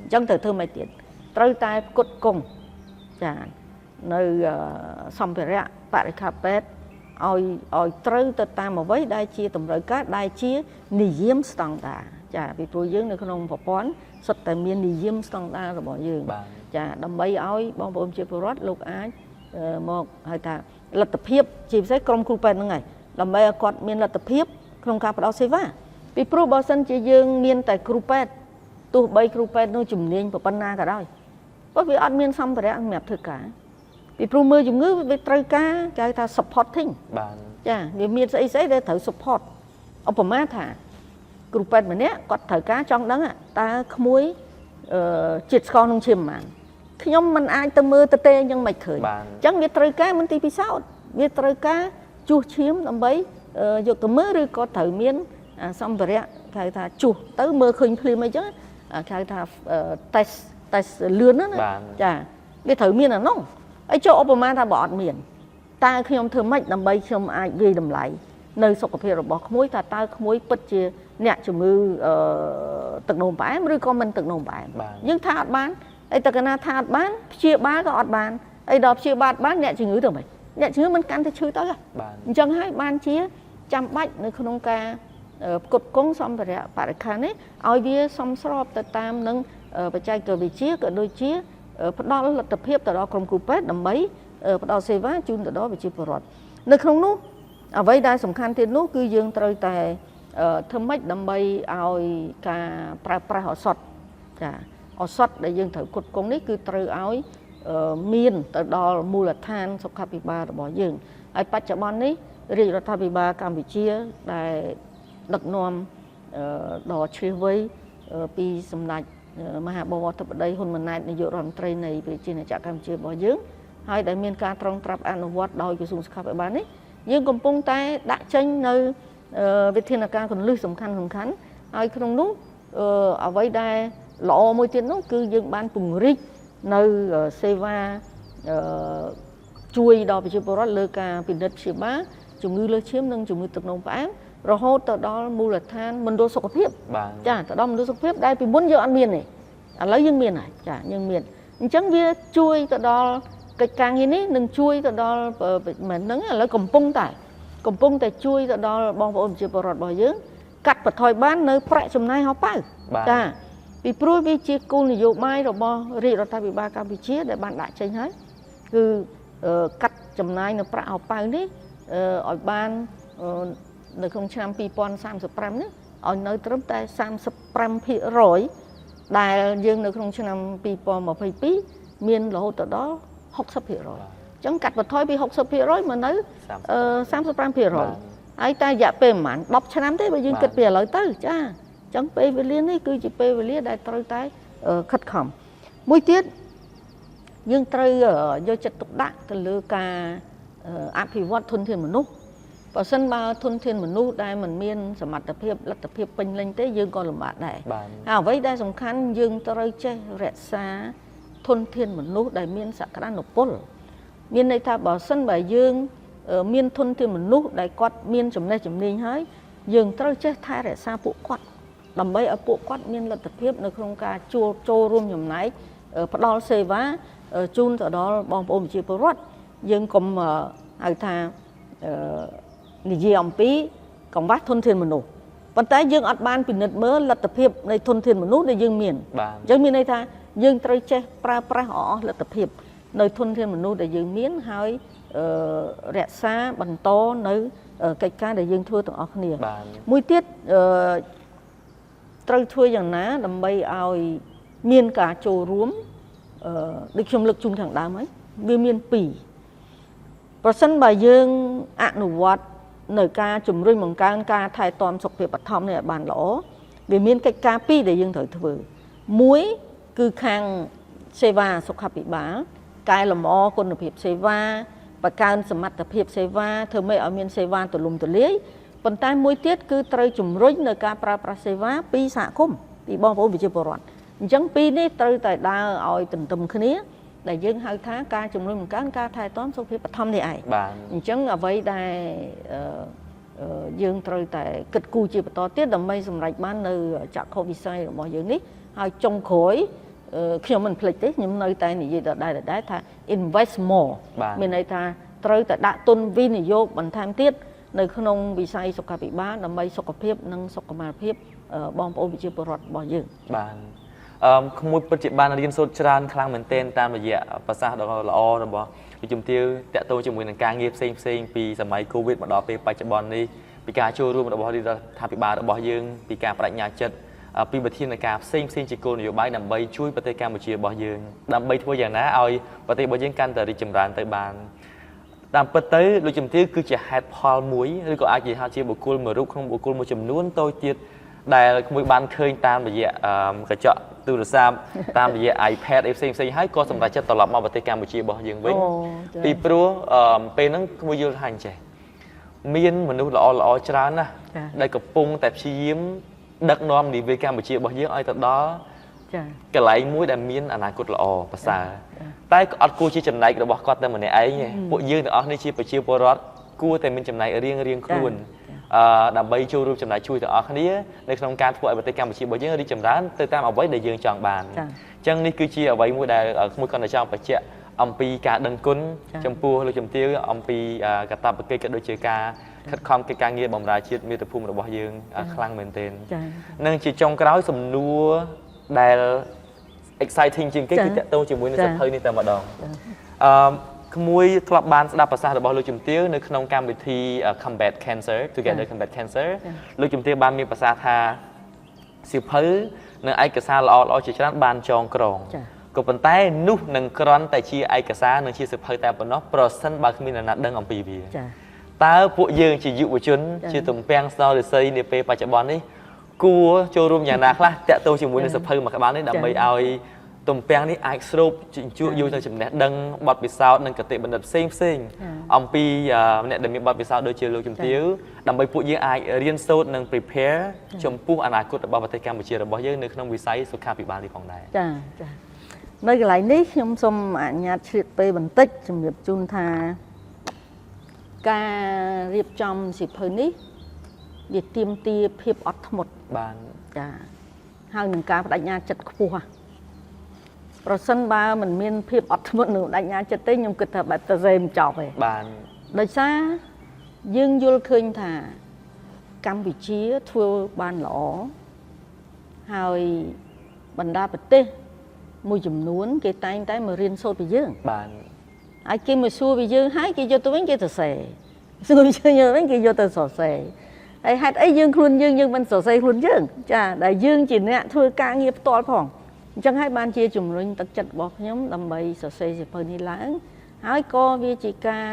A: អញ្ចឹងត្រូវធ្វើមិនទៀតត្រូវតែផ្គត់ផ្គង់ចានៅសម្ភារៈបរិក្ខារពេទ្យឲ្យត្រូវទៅតាមអ្វីដែលជាតម្រូវការដែលជានិយមស្តង់ដារចាពីព្រោះយើងនៅក្នុងប្រព័ន្ធសុទ្ធតែមាននិយមស្តង់ដាររបស់យើងចាដើម្បីឲ្យបងប្អូនជាពលរដ្ឋលោកអាចមកហៅថាលទ្ធភាពជាពិសេសក្រុមគ្រូពេទ្យហ្នឹងហើយដើម្បីឲ្យគាត់មានលទ្ធភាពក្នុងការផ្តល់សេវាពីព្រោះបើសិនជាយើងមានតែគ្រូពេទ្យទោះបីគ្រូពេទ្យនោះជំនាញប៉ុណ្ណាក៏ដោយព្រោះវាអត់មានសម្ភារៈសម្រាប់ធ្វើការពីព្រោះមើលជំងឺវាត្រូវការគេហៅថា supporting បាទចាវាមានស្អីដែលត្រូវ support ឧបមាថាគ្រូពេទ្យម្នាក់គាត់ត្រូវការចង់ដឹងតើក្មួយជាតិស្ករក្នុងឈាមប៉ុន្មានខ្ញុំមិនអាចទៅមើលទៅទេអញ្ចឹងមិនឃើញអញ្ចឹងវាត្រូវការមន្ទីរពិសោធន៍វាត្រូវការជួសឈាមដើម្បីយកទៅមើលឬក៏ត្រូវមានសម្ភារៈគេហៅថាជួសទៅមើលឃើញភ្លាមអីចឹងគេហៅថា test លឿនណាចាវាត្រូវមានអានោះហើយចុះឧបមាថាបើអត់មានតើខ្ញុំធ្វើម៉េចដើម្បីខ្ញុំអាចវាយតម្លៃនៅសុខភាពរបស់ក្មួយថាតើក្មួយពិតជាអ្នកជំងឺទឹកនោមផ្អែមឬក៏មិនទឹកនោមផ្អែមយើងថាអត់បានអីតើកណាថាអត់បានព្យាបាលក៏អត់បានអីដល់ព្យាបាលបានអ្នកជំងឺទៅមិនអ្នកជំងឺមិនកាន់តែឈឺទៅអញ្ចឹងហើយបានជាចាំបាច់នៅក្នុងការផ្គត់ផ្គង់សម្ភារៈបរិក្ខារនេះឲ្យវាសមស្របទៅតាមនឹងបច្ចេកវិទ្យាក៏ដូចជាផ្ដល់លទ្ធភាពទៅដល់ក្រុមគ្រូពេទ្យដើម្បីផ្ដល់សេវាជូនទៅដល់ប្រជាពលរដ្ឋនៅក្នុងនោះអ្វីដែលសំខាន់ទៀតនោះគឺយើងត្រូវតែធ្វើម៉េចដើម្បីឲ្យការប្រើប្រាស់ឱសថចាឱសថដែលយើងត្រូវផ្គត់ផ្គង់នេះគឺត្រូវឲ្យមានទៅដល់មូលដ្ឋានសុខាភិបាលរបស់យើងហើយបច្ចុប្បន្ននេះរាជរដ្ឋាភិបាលកម្ពុជាដែលដឹកនាំដ៏ជ្រាស់វៃពីសម្ដេចមហាបវរធិបតីហ៊ុនម៉ាណែតនាយករដ្ឋមន្ត្រីនៃប្រជាណាចក្រកម្ពុជារបស់យើងហើយដែលមានការត្រងត្រាប់អនុវត្តដោយក្រសួងសុខាភិបាលនេះយើងកំពុងតែដាក់ចេញនៅវិធានការគន្លឹះសំខាន់ហើយក្នុងនោះអ្វីដែលល្អមួយទៀតនោះគឺយើងបានពង្រីកនៅសេវាជួយដល់ប្រជាពលរដ្ឋលើការពិនិត្យព្យាបាលជំងឺលើសឈាមនិងជំងឺទឹកនោមផ្អែមរហូតទៅដល់មូលដ្ឋានមណ្ឌលសុខភាពចាទៅដល់មណ្ឌលសុខភាពដែលពីមុនយើងអត់មានទេឥឡូវយើងមានហើយចាយើងមានអញ្ចឹងវាជួយទៅដល់កិច្ចការងារនេះនឹងជួយទៅដល់មិនហ្នឹងឥឡូវកំពុងតែជួយទៅដល់បងប្អូនប្រជាពលរដ្ឋរបស់យើងកាត់បន្ថយបាននៅប្រាក់ចំណាយហោប៉ៅចាពីព្រោះវាជាគោលនយោបាយរបស់រាជរដ្ឋាភិបាលកម្ពុជាដែលបានដាក់ចេញហើយគឺកាត់ចំណាយនៅប្រាក់ហោប៉ៅនេះឲ្យបាននៅក្នុងឆ្នាំ2035នេះឲ្យនៅត្រឹមតែ 35% ដែលយើងនៅក្នុងឆ្នាំ2022មានរហូតដល់ 60%អញ្ចឹងកាត់បន្ថយពី 60% មកនៅ 35% ហើយតែរយៈពេលប្រហែល10ឆ្នាំទេបើយើងគិតពីឥឡូវទៅចាអញ្ចឹងពេលវេលានេះគឺជាពេលវេលាដែលត្រូវតែខិតខំមួយទៀតយើងត្រូវយកចិត្តទុកដាក់ទៅលើការអភិវឌ្ឍធនធានមនុស្សបើសិនបើធនធានមនុស្សដែលមិនមានសមត្ថភាពលទ្ធភាពពេញលេញទេយើងក៏លំបាកដែរហើយអ្វីដែលសំខាន់យើងត្រូវចេះរក្សាធនធានមនុស្សដែលមានសក្តានុពលមានន័យថាបើសិនបើយើងមានធនធានមនុស្សដែលគាត់មានចំណេះជំនាញហើយយើងត្រូវចេះថែរក្សាពួកគាត់ដើម្បីឲ្យពួកគាត់មានលទ្ធភាពនៅក្នុងការចូលរួមចំណែកផ្ដល់សេវាជូនទៅដល់បងប្អូនប្រជាពលរដ្ឋយើងកុំហៅថានិយាយអំពីកង្វះធនធានមនុស្សប៉ុន្តែយើងអត់បានពិនិត្យមើលលទ្ធភាពនៃធនធានមនុស្សដែលយើងមានអញ្ចឹងមានន័យថាយើងត្រូវចេះប្រើប្រាស់អស់លទ្ធភាពនៅធនធានមនុស្សដែលយើងមានហើយរក្សាបន្តនៅកិច្ចការដែលយើងធ្វើទាំងអស់គ្នាមួយទៀតត្រូវធ្វើយ៉ាងណាដើម្បីឲ្យមានការចូលរួមដូចខ្ញុំលើកជូនខាងដើមហើយវាមាន2ប្រសិនបើយើងអនុវត្តនៅការជំរុញបង្កើនការថែទាំសុខភាពបឋមនេះឲ្យបានល្អវាមានកិច្ចការ2ដែលយើងត្រូវធ្វើមួយគឺខាងសេវាសុខាភិបាលកែលម្អគុណភាពសេវា បកើនសមត្ថភាពសេវាធ្វើម៉េចឲ្យមានសេវាទូលំទូលាយប៉ុន្តែមួយទៀតគឺត្រូវជំរុញនៅការប្រើប្រាស់សេវាពីសហគមន៍ពីបងប្អូនប្រជាពលរដ្ឋអញ្ចឹងពីរនេះត្រូវតែដើរឲ្យទន្ទឹមគ្នាដែលយើងហៅថាការជំរុញបង្កើនការថែទាំសុខភាពបឋមនេះឯងអញ្ចឹងអ្វីដែលយើងត្រូវតែគិតគូរជាបន្តទៀតដើម្បីសម្រេចបាននៅចក្ខុវិស័យរបស់យើងនេះហើយចុងក្រោយខ្ញុំមិនភ្លេចទេខ្ញុំនៅតែនិយាយដដែលថា invest more មានន័យថាត្រូវតែដាក់ទុនវិនិយោគបន្ថែមទៀតនៅក្នុងវិស័យសុខាភិបាលដើម្បីសុខភាពនិងសុខុមាលភាពបងប្អូនប្រជាពលរដ្ឋរបស់យើង
B: បាទក្មួយពិតជាបានរៀនសូត្រច្រើនខ្លាំងមែនទែនតាមរយៈប្រសាសន៍ដ៏ល្អរបស់វិជំទាវតាក់ទងជាមួយនឹងការងារផ្សេងពីសម័យ Covid មកដល់ពេលបច្ចុប្បន្ននេះពីការចូលរួមរបស់រដ្ឋាភិបាលរបស់យើងពីការបដិញ្ញាចិត្តពីវិធានការផ្សេងជាគោលនយោបាយដើម្បីជួយប្រទេសកម្ពុជារបស់យើងដើម្បីធ្វើយ៉ាងណាឲ្យប្រទេសរបស់យើងកាន់តែរីកចម្រើនទៅបានតាមពិតទៅលោកជំទាវគឺជាហេតុផលមួយឬក៏អាចនិយាយថាជាបុគ្គលមួយរូបក្នុងបុគ្គលមួយចំនួនតូចទៀតដែលក្មួយបានឃើញតាមរយៈកញ្ចក់ទូរស័ព្ទតាមរយៈ iPad ផ្សេងហើយក៏សម្រេចចិត្តត្រឡប់មកប្រទេសកម្ពុជារបស់យើងវិញពីព្រោះពេលហ្នឹងក្មួយយល់ថាអញ្ចេះមានមនុស្សល្អច្រើនណាស់ដែលកំពុងតែព្យាយាមដឹកនាំនាវាកម្ពុជារបស់យើងឲ្យទៅដល់កន្លែងមួយដែលមានអនាគតល្អប្រសើរតែអត់គួរជាចំណែករបស់គាត់តែម្នាក់ឯងទេពួកយើងទាំងអស់នេះជាប្រជាពលរដ្ឋគួរតែមានចំណែករៀងខ្លួនដើម្បីចូលរួមចំណែកជួយទាំងអស់គ្នានៅក្នុងការធ្វើឲ្យប្រទេសកម្ពុជារបស់យើងរីកចម្រើនទៅតាមអ្វីដែលយើងចង់បានអញ្ចឹងនេះគឺជាអ្វីមួយដែលក្មួយគាត់ចង់បញ្ជាក់អំពីការដឹងគុណចំពោះលោកជំទាវអំពីកាតព្វកិច្ចក៏ដូចជាការខិតខំកិច្ចការងារបម្រើជាតិមាតុភូមិរបស់យើងខ្លាំងមែនទែននឹងជាចុងក្រោយសំណួរដែល exciting ជាងគេគឺតាក់ទងជាមួយនឹងសភៅនេះតែម្ដងក្មួយធ្លាប់បានស្ដាប់ប្រសាសន៍របស់លោកជំទាវនៅក្នុងកម្មវិធី Combat Cancer Together Combat Cancer លោកជំទាវបានមានប្រសាសន៍ថាសៀវភៅនិងឯកសារល្អជាច្រើនបានចងក្រងក៏ប៉ុន្តែនោះនឹងគ្រាន់តែជាឯកសារនិងជាសៀវភៅតែប៉ុណ្ណោះប្រសិនបើគ្មានអ្នកណាដឹងអំពីវាតើពួកយើងជាយុវជនជាទំពាំងស្នល់រិស័យនាពេលបច្ចុប្បន្ននេះគួរចូលរួមយ៉ាងណាខ្លះតាក់ទងជាមួយនឹងសៀវភៅមួយក្បាលនេះដើម្បីឲ្យទំពាំងនេះអាចស្រូបជញ្ជក់យកទៅចំណេះដឹងបទពិសោធន៍និងគតិបណ្ឌិតផ្សេងអំពីអ្នកដែលមានបទពិសោធន៍ដូចជាលោកជំទាវដើម្បីពួកយើងអាចរៀនសូត្រនិង prepare ចំពោះអនាគតរបស់ប្រទេសកម្ពុជារបស់យើងនៅក្នុងវិស័យសុខាភិបាលនេះផងដែរ
A: ចានៅកន្លែងនេះខ្ញុំសូមអនុញ្ញាតឆ្លៀតពេលបន្តិចជំរាបជូនថាការរៀបចំសៀវភៅនេះវាទាមទារភាពអត់ធ្មត់
B: បាន
A: ចាហើយនឹងការបដិញ្ញាចិត្តខ្ពស់ប្រសិនបើមិនមានភាពអត់ធ្មត់នឹងបដិញ្ញាចិត្តទេខ្ញុំគិតថាបែបទៅសេមិនចប់ទេ
B: បាន
A: ដោយសារយើងយល់ឃើញថាកម្ពុជាធ្វើបានល្អហើយបណ្ដាប្រទេសមួយចំនួនគេតែងតែមករៀនសូត្រពីយើង
B: បាន
A: ហើយគេមកសួរពីយើងហើយគេយកទៅវិញគេសរសេរសួរពីយើងវិញគេយកទៅសរសេរហើយហេតុអីយើងខ្លួនយើងមិនសរសេរខ្លួនយើងចាដែលយើងជាអ្នកធ្វើការងារផ្ទាល់ផងអញ្ចឹងហើយបានជាជំរុញទឹកចិត្តរបស់ខ្ញុំដើម្បីសរសេរសៀវភៅនេះឡើងហើយក៏វាជាការ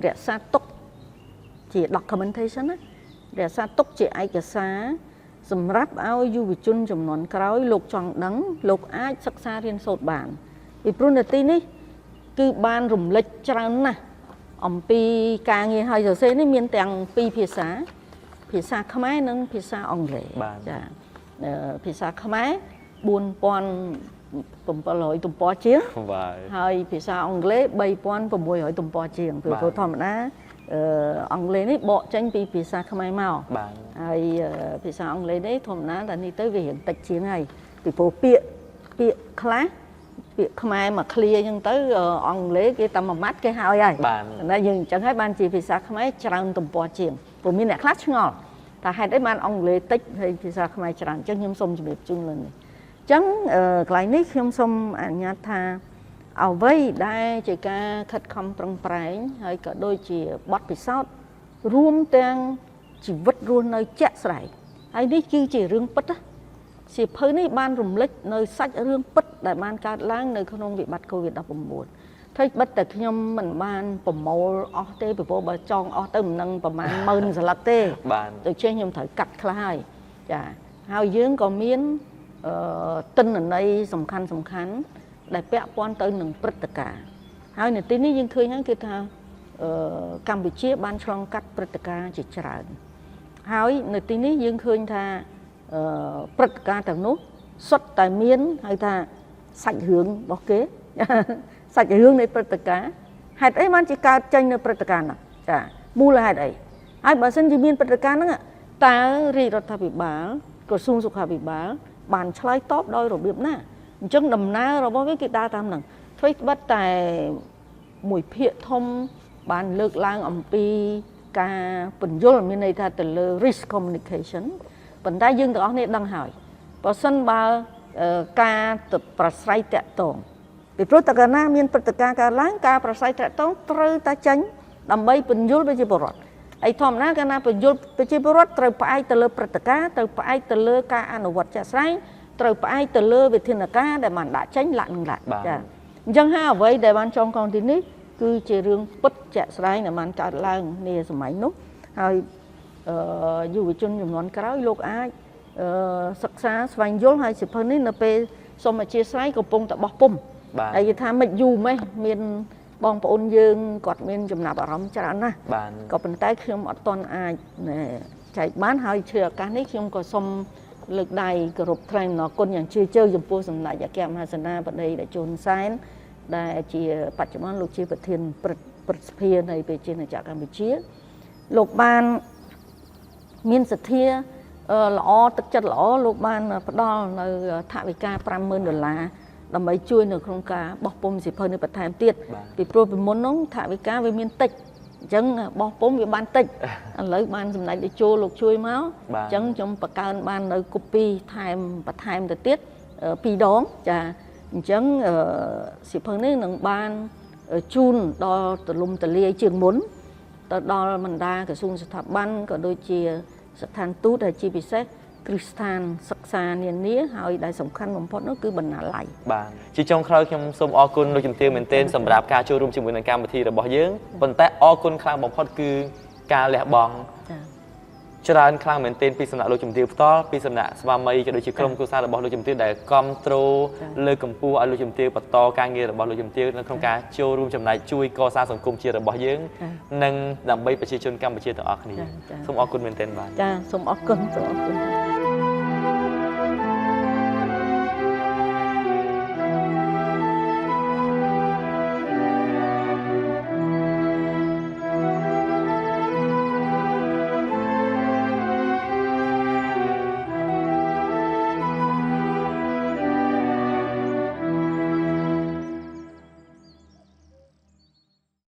A: រក្សាទុកជា documentation ណារក្សាទុកជាឯកសារសម្រាប់ឲ្យយុវជនចំនួនក្រោយលោកចង់ដឹងលោកអាចសិក្សារៀនសូត្របានពីព្រោះនៅទីនេះគឺបានរំលេចច្រើនណាស់អំពីការងារហើយសរសេរនេះមានទាំងពីរភាសាខ្មែរនិងភាសាអង់គ្លេស
B: ចា
A: ភាសាខ្មែរ4700ទំព័រជាងហើយភាសាអង់គ្លេស3600ទំព័រជាងព្រោះធម្មតាអង់គ្លេសនេះបកចេញពីភាសាខ្មែរមកហើយភាសាអង់គ្លេសនេះធម្មតាតែនេះទៅវារៀងតិចជាងហើយពីព្រោះពាក្យខ្លះពាក្យខ្មែរមកឃ្លាអញ្ចឹងទៅអង់គ្លេសគេតែមួយម៉ាត់គេហើយតែយើងអញ្ចឹងហើយបានជាភាសាខ្មែរច្រើនទំព័រជាងព្រោះមានអ្នកខ្លះឆ្ងល់តែហេតុអីបានអង់គ្លេសតិចហើយភាសាខ្មែរច្រើនអញ្ចឹងខ្ញុំសូមជម្រាបជូនលើនេះអញ្ចឹងកន្លែងនេះខ្ញុំសូមអនុញ្ញាតថាអ្វីដែលជាការខិតខំប្រឹងប្រែងហើយក៏ដូចជាបទពិសោធន៍រួមទាំងជីវិតរស់នៅជាក់ស្ដែងហើយនេះគឺជារឿងពិតណាសៀវភៅនេះបានរំលេចនៅសាច់រឿងពិតដែលបានកើតឡើងនៅក្នុងវិបត្តិ COVID-19 ធ្វើបិទតែខ្ញុំមិនបានប្រមូលអស់ទេពីព្រោះបើចង់អស់ទៅមិននឹងប្រហែល10000សន្លឹកទេដូច្នេះខ្ញុំត្រូវកាត់ខ្លះហើយចាហើយយើងក៏មានទិន្នន័យសំខាន់ដែលពាក់ព័ន្ធទៅនឹងព្រឹត្តិការណ៍ហើយនៅទីនេះយើងឃើញហើយគឺថា កម្ពុជាបានឆ្លងកាត់ព្រឹត្តិការណ៍ជាច្រើនហើយនៅទីនេះយើងឃើញថាព្រឹត្តិការណ៍ទាំងនោះសុទ្ធតែមានហៅថាសាច់រឿងរបស់គេសាច់រឿងនៃព្រឹត្តិការណ៍ហេតុអីបានជាកើតចេញនៅព្រឹត្តិការណ៍ហ្នឹងចាមូលហេតុអីហើយបើសិនជាមានព្រឹត្តិការណ៍ហ្នឹងតើរាជរដ្ឋាភិបាលក្រសួងសុខាភិបាលបានឆ្លើយតបដោយរបៀបណាអញ្ចឹងដំណើររបស់វាគេដើរតាមហ្នឹងធ្វើត្បិតតែមួយភាគធំបានលើកឡើងអំពីការពន្យល់មានន័យថាទៅលើ risk communication ប៉ុន្តែយើងទាំងអស់គ្នាដឹងហើយបើសិនបើការទៅប្រស្រ័យតាក់ទងពីព្រោះតើកាលណាមានព្រឹត្តិការណ៍កើតឡើងការប្រស្រ័យតាក់ទងត្រូវតែចេញដើម្បីពន្យល់ប្រជាពលរដ្ឋហើយធម្មតាកាលណាពន្យល់ប្រជាពលរដ្ឋត្រូវផ្អែកទៅលើព្រឹត្តិការណ៍ត្រូវផ្អែកទៅលើការអនុវត្តជាក់ស្ដែងត្រូវផ្អែកទៅលើវិធានការដែលបានដាក់ចេញលាក់នឹងលាក់ចាអញ្ចឹងហើយអ្វីដែលបានចងក្រងទីនេះគឺជារឿងពិតជាក់ស្ដែងដែលបានកើតឡើងនាសម័យនោះហើយយុវជនចំនួនក្រោយលោកអាចសិក្សាស្វែងយល់ហើយសិភៅនេះនៅពេលសូមអធិស្ឋានកំពុងតែបោះពុំហើយគេថាមិនយូរម៉េះមានបងប្អូនយើងគាត់មានចំណាប់អារម្មណ៍ច្រើនណាស់ក៏ប៉ុន្តែខ្ញុំអត់ទាន់អាចចែកបានហើយជ្រាបឱកាសនេះខ្ញុំក៏សូមលើកដៃគោរពថ្លែងអំណរគុណយ៉ាងជ្រាលជ្រៅចំពោះសម្ដេចអគ្គមហាសេនាបតីតេជោ ហ៊ុនសែនដែលជាបច្ចុប្បន្នលោកជាប្រធានព្រឹទ្ធសភានៃប្រជាណាចក្រកម្ពុជាលោកបានមានសទ្ធាល្អទឹកចិត្តល្អលោកបានផ្ដល់នៅថវិកា$50,000ដើម្បីជួយនៅក្នុងការបោះពុម្ពសិភៅនេះបន្ថែមទៀតពីព្រោះពីមុននោះថវិកាវាមានតិចអញ្ចឹងបោះពុម្ពវាបានតិចឥឡូវបានសម្ដេចតេជោលោកជួយមកអញ្ចឹងខ្ញុំបង្កើនបាននៅកូពីបន្ថែមទៅទៀត2ដងចាអញ្ចឹងសិភៅនេះនឹងបានជូនដល់ទលំទលាយជាងមុនទៅដល់បណ្ដាក្រសួងស្ថាប័នក៏ដូចជាស្ថានទូតហើយជាពិសេសគ្រឹះស្ថានសិក្សានានាហើយដែលសំខាន់បំផុតនោះគឺបណ្ណាល័យ
B: បាទជាចុងក្រោយខ្ញុំសូមអរគុណលោកជំទាវមែនទែនសម្រាប់ការចូលរួមជាមួយនឹងកម្មវិធីរបស់យើងប៉ុន្តែអរគុណខ្លាំងបំផុតគឺការលះបង់ច្រើនខ្លាំងមែនទែនពីសំណាក់លោកជំទាវផ្ទាល់ពីសំណាក់ស្វាមីក៏ដូចជាក្រុមគ្រួសាររបស់លោកជំទាវដែលគាំទ្រលើកកម្ពស់ឲ្យលោកជំទាវបន្តការងាររបស់លោកជំទាវនៅក្នុងការចូលរួមចំណែកជួយកសាងសង្គមជាតិរបស់យើងនិងដើម្បីប្រជាជនកម្ពុជាទាំងអស់គ្នាសូមអរគុណមែនទែនបាទ
A: ចាសូមអរគុណ